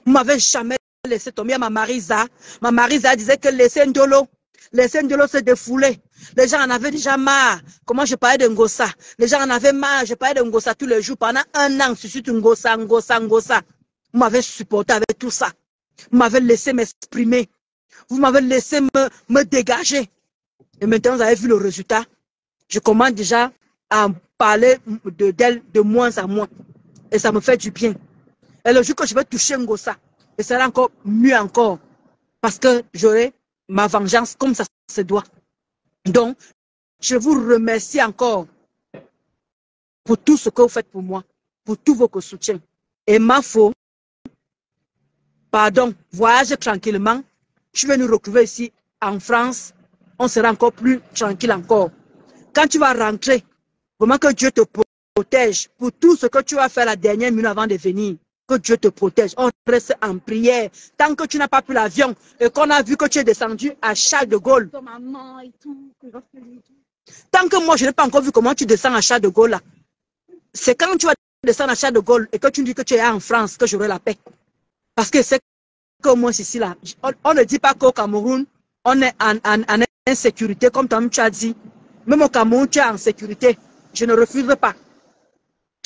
Vous ne m'avez jamais laissé tomber. Ma Marisa disait que laissez Ndolo. Les scènes de l'eau se défoulaient. Les gens en avaient déjà marre. Comment je parlais de Ngossa? Les gens en avaient marre. Je parlais de Ngossa tous les jours. Pendant un an, je suis Ngossa. Vous m'avez supporté avec tout ça. Vous m'avez laissé m'exprimer. Vous m'avez laissé me dégager. Et maintenant, vous avez vu le résultat. Je commence déjà à parler d'elle de moins en moins. Et ça me fait du bien. Et le jour que je vais toucher Ngossa, et ça sera encore mieux encore. Parce que j'aurai ma vengeance comme ça se doit. Donc, je vous remercie encore pour tout ce que vous faites pour moi, pour tous vos soutiens. Et ma faute, pardon, voyage tranquillement. Je vais nous retrouver ici en France. On sera encore plus tranquille encore. Quand tu vas rentrer, vraiment que Dieu te protège pour tout ce que tu vas faire la dernière minute avant de venir. Que Dieu te protège. On reste en prière. Tant que tu n'as pas pris l'avion et qu'on a vu que tu es descendu à Charles de Gaulle. Tant que moi, je n'ai pas encore vu comment tu descends à Charles de Gaulle là. C'est quand tu vas descendre à Charles de Gaulle et que tu dis que tu es en France que j'aurai la paix. Parce que c'est que moi, ici là, on ne dit pas qu'au Cameroun, on est en insécurité, comme tu as dit. Même au Cameroun, tu es en sécurité. Je ne refuse pas.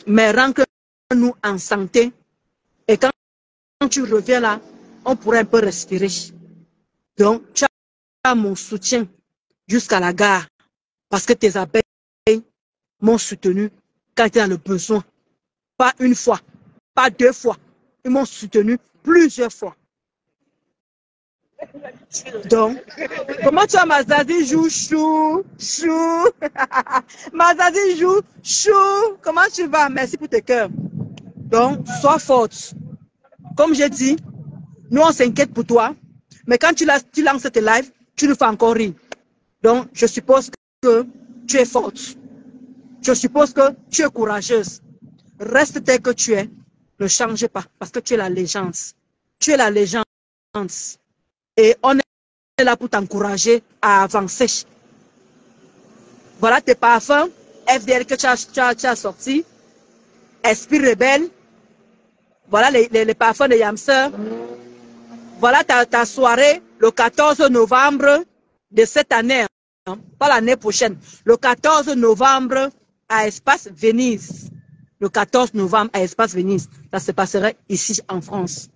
Mais rentre-nous en santé. Et quand tu reviens là, on pourrait un peu respirer. Donc, tu as mon soutien jusqu'à la gare. Parce que tes abeilles m'ont soutenu quand tu as le besoin. Pas une fois, pas deux fois. Ils m'ont soutenu plusieurs fois. Donc, comment tu as Mazazi joue chou, chou. Mazazi joue chou. Comment tu vas? Merci pour tes cœurs. Donc, sois forte. Comme j'ai dit, nous on s'inquiète pour toi. Mais quand tu lances tes lives, tu nous fais encore rire. Donc, je suppose que tu es forte. Je suppose que tu es courageuse. Reste tel que tu es. Ne change pas parce que tu es la légende. Tu es la légende. Et on est là pour t'encourager à avancer. Voilà tes parfums FDL que tu as sortis. Esprit rebelle. Voilà les parfums de Yamster. Voilà ta soirée le 14 novembre de cette année. Hein, pas l'année prochaine. Le 14 novembre à Espace Venise. Le 14 novembre à Espace Venise. Ça se passerait ici en France.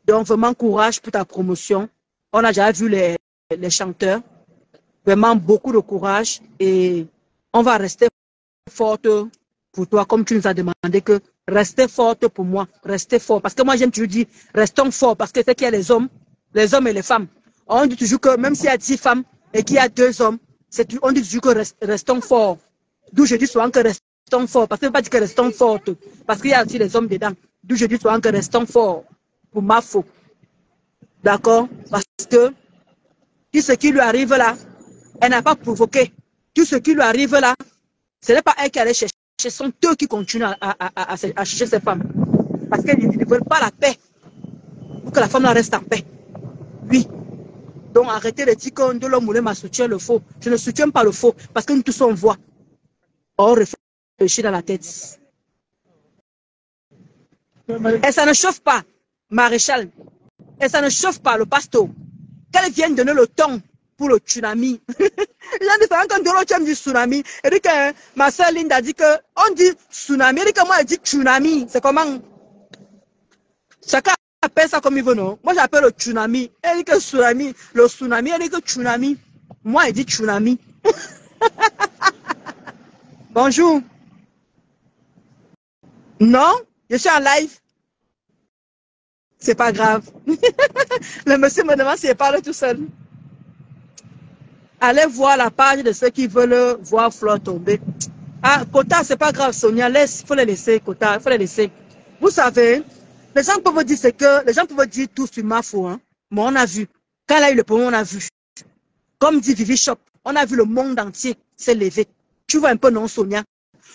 Donc vraiment courage pour ta promotion. On a déjà vu les chanteurs. Vraiment beaucoup de courage. Et on va rester forte pour toi, comme tu nous as demandé que restez forte pour moi, restez fort. Parce que moi, j'aime toujours dire, restons forts, parce que c'est qu'il y a les hommes et les femmes. On dit toujours que même s'il y a 10 femmes et qu'il y a 2 hommes, on dit toujours que restons forts. D'où je dis souvent que restons forts, parce que je ne veux pas dire que restons fortes, parce qu'il y a aussi les hommes dedans. D'où je dis souvent que restons forts, pour ma faute. D'accord? Parce que tout ce qui lui arrive là, elle n'a pas provoqué. Tout ce qui lui arrive là, ce n'est pas elle qui allait chercher. Ce sont eux qui continuent à chercher ces femmes. Parce qu'ils ne veulent pas la paix. Pour que la femme reste en paix. Oui. Donc arrêtez de dire que l'homme voulait m'a soutien le faux. Je ne soutiens pas le faux. Parce que nous tous on voit. On réfléchit dans la tête. Et ça ne chauffe pas, Maréchal. Et ça ne chauffe pas le pasteur. Qu'elle vienne donner le ton pour le tsunami. Les gens disent quand Dolo tu aimes du tsunami. Et dit que ma soeur Linda a dit que on dit tsunami. Elle dit que moi elle dit tsunami. C'est comment? Chacun appelle ça comme il veut, non? Moi j'appelle le tsunami. Elle dit que tsunami. Le tsunami, elle dit que tsunami. Moi elle dit tsunami. Bonjour. Non, je suis en live. C'est pas grave. Le monsieur me demande s'il parle tout seul. Allez voir la page de ceux qui veulent voir Flore tomber. Ah, Kota, c'est pas grave, Sonia, laisse, il faut les laisser, Kota, il faut les laisser. Vous savez, les gens peuvent dire que, les gens peuvent dire tout sur ma faute, hein. Mais on a vu. Quand elle a eu le problème, on a vu. Comme dit Vivi Shop, on a vu le monde entier s'est levé. Tu vois un peu, non, Sonia?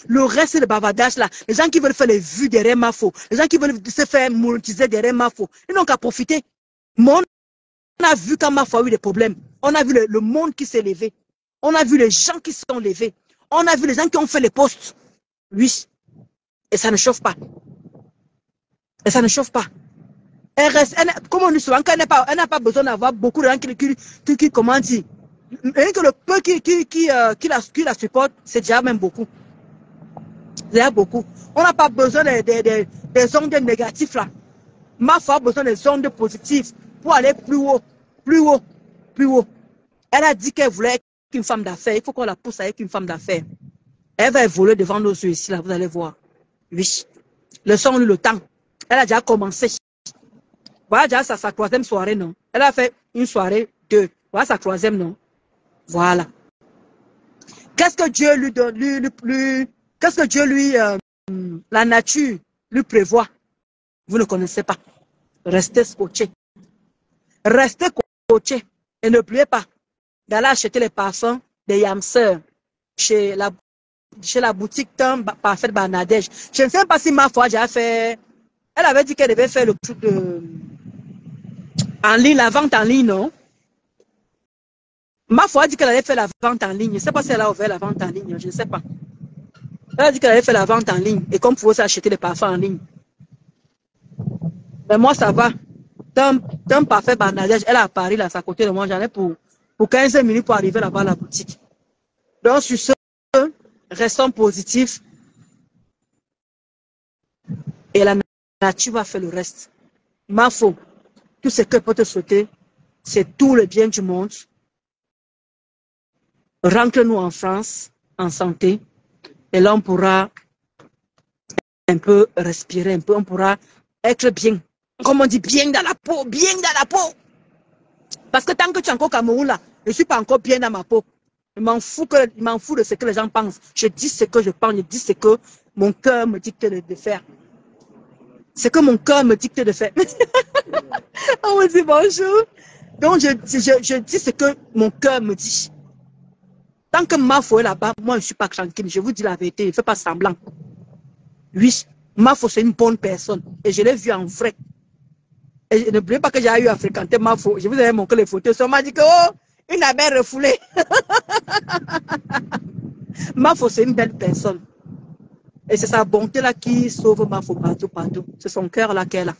Le reste, c'est le bavardage là. Les gens qui veulent faire les vues derrière ma faute. Les gens qui veulent se faire monétiser derrière ma faute. Ils n'ont qu'à profiter. Mais on a vu quand ma foi a eu des problèmes. On a vu le monde qui s'est levé. On a vu les gens qui se sont levés. On a vu les gens qui ont fait les postes. Oui. Et ça ne chauffe pas. Et ça ne chauffe pas. Elle reste, comme on dit souvent, elle n'a pas besoin d'avoir beaucoup de gens qui comment dire, Et que le peu qui la supporte, c'est déjà même beaucoup. Déjà beaucoup. On n'a pas besoin des ondes négatives là. Ma foi a besoin des ondes positives pour aller plus haut, plus haut, plus haut. Elle a dit qu'elle voulait être une femme d'affaires. Il faut qu'on la pousse à être une femme d'affaires. Elle va évoluer devant nos yeux ici, là, vous allez voir. Oui. Laissons-lui le temps. Elle a déjà commencé. Voilà déjà sa troisième soirée, non? Elle a fait une soirée, deux. Voilà sa troisième, non? Voilà. Qu'est-ce que Dieu lui donne, qu'est-ce que Dieu lui, la nature lui prévoit? Vous ne connaissez pas. Restez scotché. Restez scotché. Et n'oubliez pas d'aller acheter les parfums des Yamseurs chez la boutique parfaite Banadège. Je ne sais pas si ma foi déjà fait. Elle avait dit qu'elle devait faire le truc en ligne, la vente en ligne, non? Ma foi a dit qu'elle allait faire la vente en ligne. Je ne sais pas si elle a ouvert la vente en ligne, je ne sais pas. Elle a dit qu'elle allait faire la vente en ligne et qu'on pouvait acheter les parfums en ligne. Mais moi, ça va. D'un parfait Banadège, elle est à Paris, là, à côté de moi. J'en ai pour 15 minutes pour arriver là-bas à la boutique. Donc, sur ce, restons positifs. Et la nature va faire le reste. Ma foi, tout ce que peut te souhaiter, c'est tout le bien du monde. Rentre-nous en France, en santé. Et là, on pourra un peu respirer, un peu, on pourra être bien. Comme on dit, bien dans la peau, bien dans la peau. Parce que tant que tu es encore au Cameroun, là, je ne suis pas encore bien dans ma peau. Je m'en fous de ce que les gens pensent. Je dis ce que je pense, je dis ce que mon cœur me dicte de faire. Ce que mon cœur me dicte de faire. On me dit bonjour. Donc, je dis ce que mon cœur me dit. Tant que Mafo est là-bas, moi, je ne suis pas tranquille. Je vous dis la vérité, il ne fait pas semblant. Oui, Mafo, c'est une bonne personne. Et je l'ai vu en vrai. Et n'oubliez pas que j'ai eu à fréquenter Mafo. Je vous avais montré les photos. On m'a dit que, oh, une abeille refoulée. Mafo, c'est une belle personne. Et c'est sa bonté là qui sauve Mafo partout, partout. C'est son cœur là qu'elle a,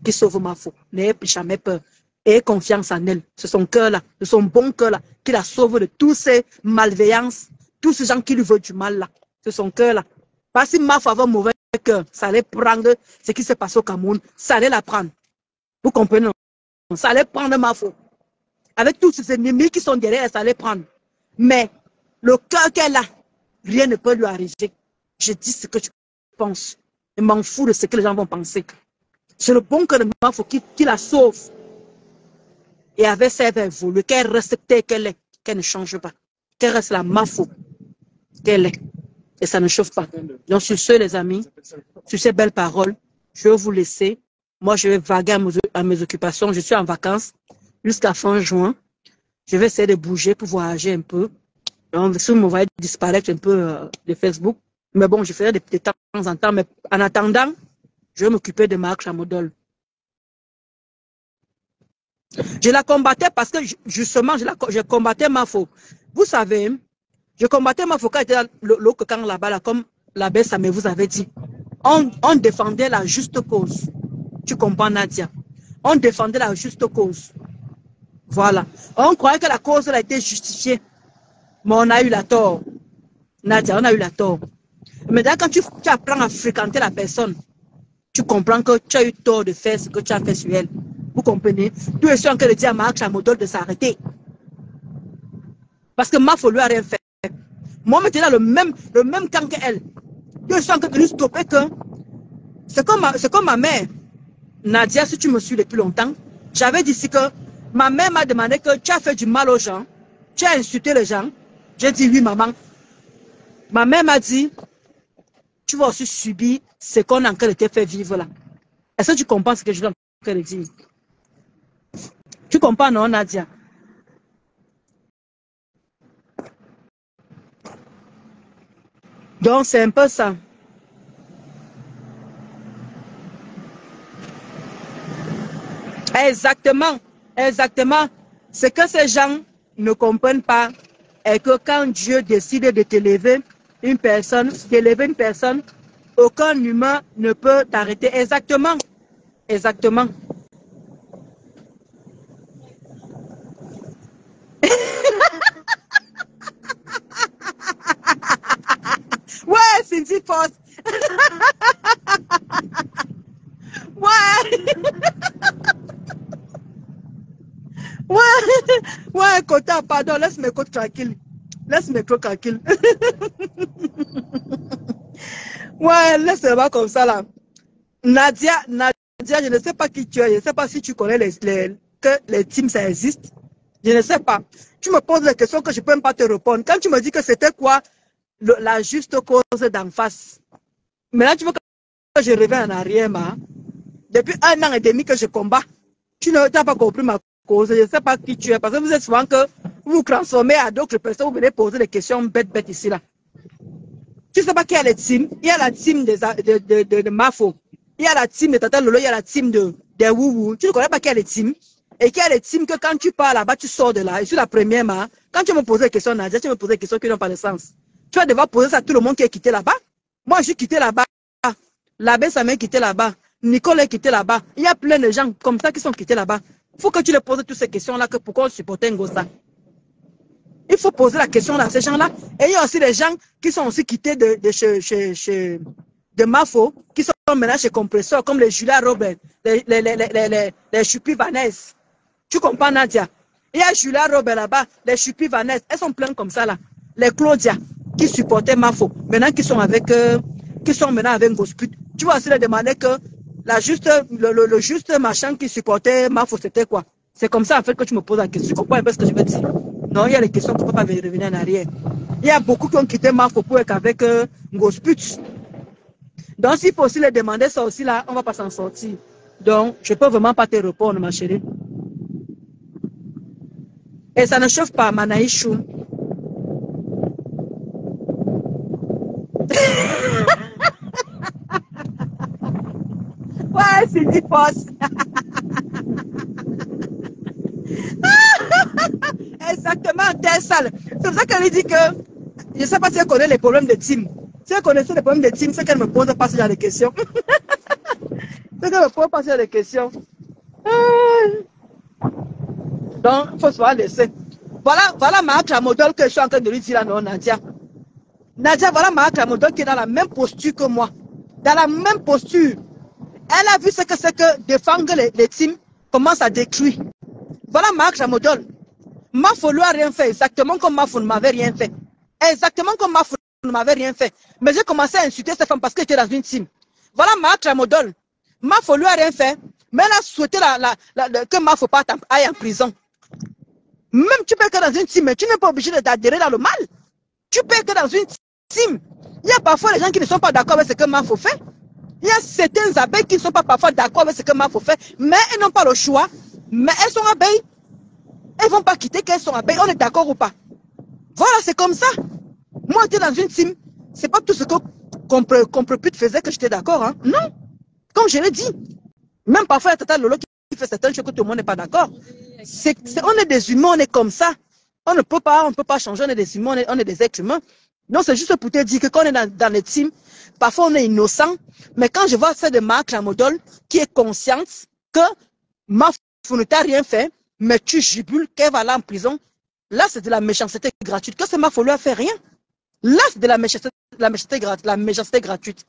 qui sauve Mafo. N'ayez jamais peur. Ayez confiance en elle. C'est son cœur là, c'est son bon cœur là, qui la sauve de tous ces malveillances, tous ces gens qui lui veulent du mal là. C'est son cœur là. Parce que si Mafo avait un mauvais cœur, ça allait prendre ce qui s'est passé au Cameroun, ça allait la prendre. Vous comprenez? Ça allait prendre Mafo. Avec tous ces ennemis qui sont derrière, ça allait prendre. Mais le cœur qu'elle a, rien ne peut lui arriver. Je dis ce que tu penses. Je m'en fous de ce que les gens vont penser. C'est le bon cœur de Mafo qui la sauve. Et avec ça, elle va évoluer, qu'elle reste telle qu'elle est, qu'elle ne change pas. Qu'elle reste la Mafo qu'elle est. Et ça ne chauffe pas. Donc, sur ce, les amis, sur ces belles paroles, je vais vous laisser. Moi, je vais vaguer à mes occupations. Je suis en vacances jusqu'à fin juin. Je vais essayer de bouger pour voyager un peu. Donc, si vous me voyez disparaître un peu de Facebook, mais bon, je ferai de temps en temps. Mais en attendant, je vais m'occuper de Marc Chamodol. Je la combattais parce que, justement, je combattais Mafo. Vous savez, je combattais Mafo quand elle était l'eau camp là-bas, là, comme l'abbé Samé vous avait dit. On défendait la juste cause. Tu comprends, Nadia? On défendait la juste cause. Voilà. On croyait que la cause a été justifiée. Mais on a eu la tort. Nadia, on a eu la tort. Mais quand tu apprends à fréquenter la personne, tu comprends que tu as eu tort de faire ce que tu as fait sur elle. Vous comprenez? Tu es sûr de dire à Marc Chamodol de s'arrêter. Parce que Mafo lui a rien fait. Moi, maintenant, le même camp qu'elle. Tu es sûr de lui stopper que c'est comme ma mère. Nadia, si tu me suis depuis longtemps, j'avais dit ici que ma mère m'a demandé que tu as fait du mal aux gens, tu as insulté les gens. J'ai dit oui, maman. Ma mère m'a dit, tu vas aussi subir ce qu'on a encore été fait vivre là. Est-ce que tu comprends ce que je veux encore dire? Tu comprends, non, Nadia? Donc, c'est un peu ça. Exactement, exactement. Ce que ces gens ne comprennent pas est que quand Dieu décide de t'élever une personne, aucun humain ne peut t'arrêter. Exactement, exactement. dit force. Ouais. Ouais, Kota, pardon, laisse mes côtes tranquilles. Laisse mes côtes tranquilles. Ouais, laisse-moi comme ça là. Nadia, je ne sais pas qui tu es, je ne sais pas si tu connais que les teams ça existe. Je ne sais pas. Tu me poses des questions que je ne peux même pas te répondre. Quand tu me dis que c'était quoi la juste cause d'en face. Maintenant, tu veux que je revienne en arrière, ma. Depuis 1 an et demi que je combats, tu n'as pas compris ma cause. Je ne sais pas qui tu es, parce que vous êtes souvent que vous vous transformez à d'autres personnes, vous venez poser des questions bêtes ici, là. Tu ne sais pas qui est les teams. Il y a la team de Mafo. Il y a la team de Tata Lolo, il y a la team de Wouwou. Tu ne connais pas qui est les teams. Et qui est les teams que quand tu pars là-bas, tu sors de là. Et sur la première, quand tu me poses des questions, Nadia, tu me poses des questions qui n'ont pas de sens. Tu vas devoir poser ça à tout le monde qui est quitté là-bas. Moi, je suis quitté là-bas. L'abbé Samuel est quitté là-bas. Nicole est quitté là-bas. Il y a plein de gens comme ça qui sont quittés là-bas. Il faut que tu les poses toutes ces questions-là, que pourquoi on supportait Ngosa. Il faut poser la question à ces gens-là. Et il y a aussi des gens qui sont aussi quittés de Mafo, qui sont maintenant chez Compresseur, comme les Julia Robert, les Chupi Vanessa. Tu comprends, Nadia? Il y a Julia Robert là-bas, les Chupi Vanessa. Elles sont pleines comme ça, là. Les Claudia, qui supportaient Mafo, maintenant qui sont maintenant avec Gosput. Tu vas aussi leur demander que le juste machin qui supportait Mafo, c'était quoi? C'est comme ça, en fait, que tu me poses la question. Tu comprends un peu ce que je veux dire? Non, il y a les questions qu'on ne peut pas revenir en arrière. Il y a beaucoup qui ont quitté Mafo pour être avec Gosput. Donc, s'il faut aussi les demander ça aussi, là, on ne va pas s'en sortir. Donc, je ne peux vraiment pas te répondre, ma chérie. Et ça ne chauffe pas, Manaïchou. Ouais, c'est dit force. Exactement, t'es sale. C'est pour ça qu'elle dit que je ne sais pas si elle connaît les problèmes de team. Si elle connaissait les problèmes de team, c'est qu'elle ne me pose pas ce genre de questions. C'est qu'elle ne me pose pas ce genre de questions. Donc, il faut se voir laisser. Voilà ma Clamodol que je suis en train de lui dire là, non, Nadia. Nadia, voilà ma Clamodol qui est dans la même posture que moi. Dans la même posture. Elle a vu ce que c'est que défendre les teams commence à détruire. Voilà ma Clamodol. Mafo lui a rien fait, exactement comme Mafo ne m'avait rien fait. Exactement comme Mafo ne m'avait rien fait. Mais j'ai commencé à insulter cette femme parce qu'elle était dans une team. Voilà ma Clamodol. Mafo lui a rien fait, mais elle a souhaité que Mafo aille en prison. Même tu peux que dans une team, mais tu n'es pas obligé d'adhérer dans le mal. Tu peux que dans une team. Il y a parfois les gens qui ne sont pas d'accord avec ce que Mafo fait. Il y a certaines abeilles qui ne sont pas parfois d'accord avec ce que Mafo fait, mais elles n'ont pas le choix. Mais elles sont abeilles. Elles ne vont pas quitter qu'elles sont abeilles. On est d'accord ou pas? Voilà, c'est comme ça. Moi, j'étais dans une team. C'est pas tout ce que Comprepute faisait que j'étais d'accord. Hein? Non. Comme je l'ai dit. Même parfois, il y a Tata Lolo qui fait certaines choses que tout le monde n'est pas d'accord. On est des humains, on est comme ça. On ne peut pas changer, on est des humains, on est des êtres humains. Donc, c'est juste pour te dire que quand on est dans les teams, parfois on est innocent. Mais quand je vois ça de Marc Lamodol, qui est consciente que Mafo ne t'a rien fait, mais tu jubiles qu'elle va aller en prison, là, c'est de la méchanceté gratuite. Que ce Mafo lui a fait rien. Là, c'est de la méchanceté gratuite.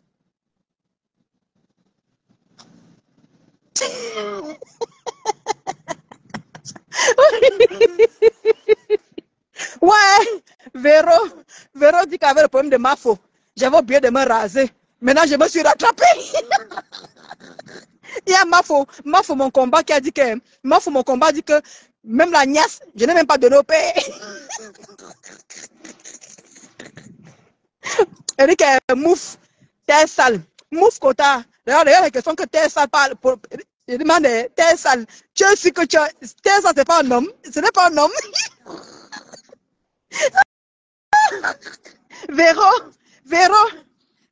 Ouais, Véro dit qu'avec le problème de Mafo, j'avais oublié de me raser. Maintenant, je me suis rattrapée. Il y a Mafo, mon combat, qui a dit que Mafo, mon combat, dit que même la niasse, je n'ai même pas donné au père. Elle dit que Mouf, t'es sale. Mouf, Kota. Regarde la question que t'es sale parle. Je demande, t'es sale. Tu es sûr que t'es sale, c'est pas un homme. Ce n'est pas un homme. Véro,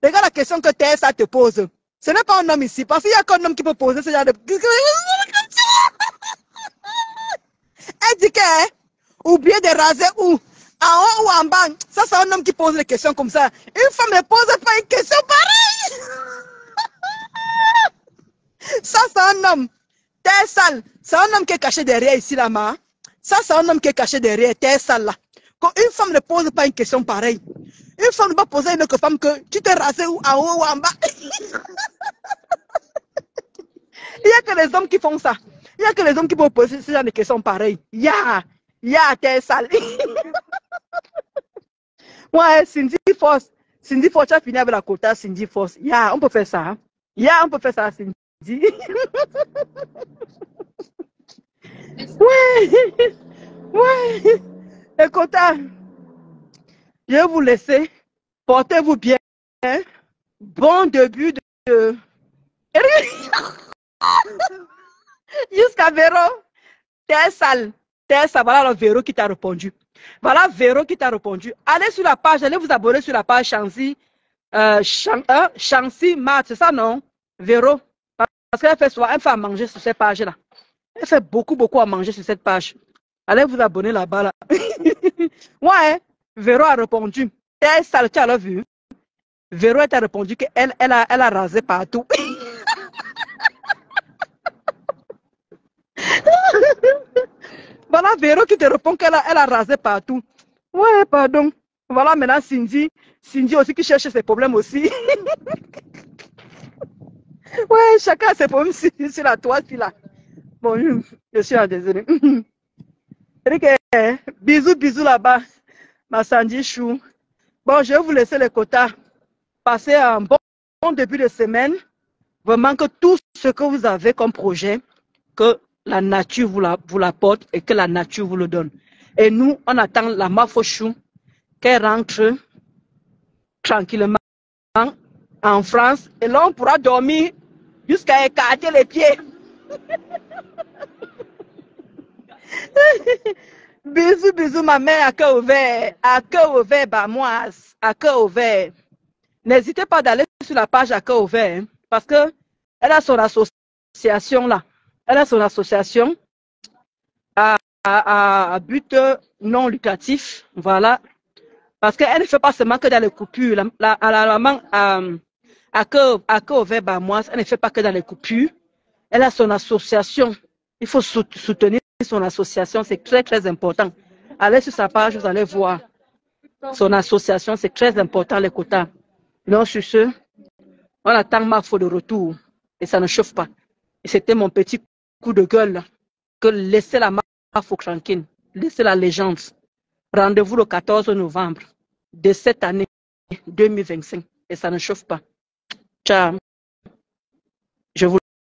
regarde la question que t'es sale te pose. Ce n'est pas un homme ici, parce qu'il n'y a qu'un homme qui peut poser ce genre de... Elle dit que, oubliez de raser où? En haut ou en bas? Ça, c'est un homme qui pose des questions comme ça. Une femme ne pose pas une question pareille. Ça, c'est un homme. T'es sale. C'est un homme qui est caché derrière ici, là-bas. Ça, c'est un homme qui est caché derrière. T'es sale, là. Quand une femme ne pose pas une question pareille, Une femme ne peut poser une autre femme que tu t'es rasé ou en haut ou en bas. Il n'y a que les hommes qui font ça. Il n'y a que les hommes qui peuvent poser ce genre de questions pareilles. T'es sale. Ouais, Cindy Force. Cindy Force, tu as fini avec la quota Cindy Force. On peut faire ça. Hein? On peut faire ça, Cindy. Ouais. Ouais. Les quotas. Je vais vous laisser. Portez-vous bien. Bon début de... Jusqu'à Véro. T'es sale. Voilà le Véro qui t'a répondu. Voilà Véro qui t'a répondu. Allez sur la page, allez vous abonner sur la page Chancy. Chancy Mat, c'est ça non? Véro. Parce qu'elle fait souvent, elle fait à manger sur cette page-là. Elle fait beaucoup à manger sur cette page. Allez vous abonner là-bas. Là. Ouais, Véro a répondu. T'es sale, tu as vu? Véro t'a répondu qu'elle a rasé partout. Voilà Véro qui te répond qu'elle a rasé partout. Ouais, pardon. Voilà maintenant Cindy. Cindy aussi qui cherche ses problèmes aussi. Ouais, chacun a ses problèmes sur la toile, là. Bon, je suis désolée. Bisous là-bas. Ma Sandy Chou. Bon, je vais vous laisser les quotas. Passez un bon début de semaine. Vraiment que tout ce que vous avez comme projet, que la nature vous l'apporte et que la nature vous le donne. Et nous, on attend la Mafochou qu'elle rentre tranquillement en France. Et là, on pourra dormir jusqu'à écarter les pieds. Bisous, ma mère, à cœur ouvert, Bamoise, à cœur ouvert. N'hésitez pas d'aller sur la page à cœur ouvert, hein, parce que elle a son association là. Elle a son association à but non lucratif, voilà. Parce qu'elle ne fait pas seulement que dans les coupures. La maman à cœur ouvert, Bamoise, elle ne fait pas que dans les coupures. Elle a son association. Il faut soutenir son association, c'est très important. Allez sur sa page, vous allez voir son association, c'est très important, les quotas. Non, sur ce, on attend Mafo de retour et ça ne chauffe pas. Et c'était mon petit coup de gueule que laissez la Mafo tranquille, laissez la légende. Rendez-vous le 14 novembre de cette année 2025 et ça ne chauffe pas. Ciao. Je vous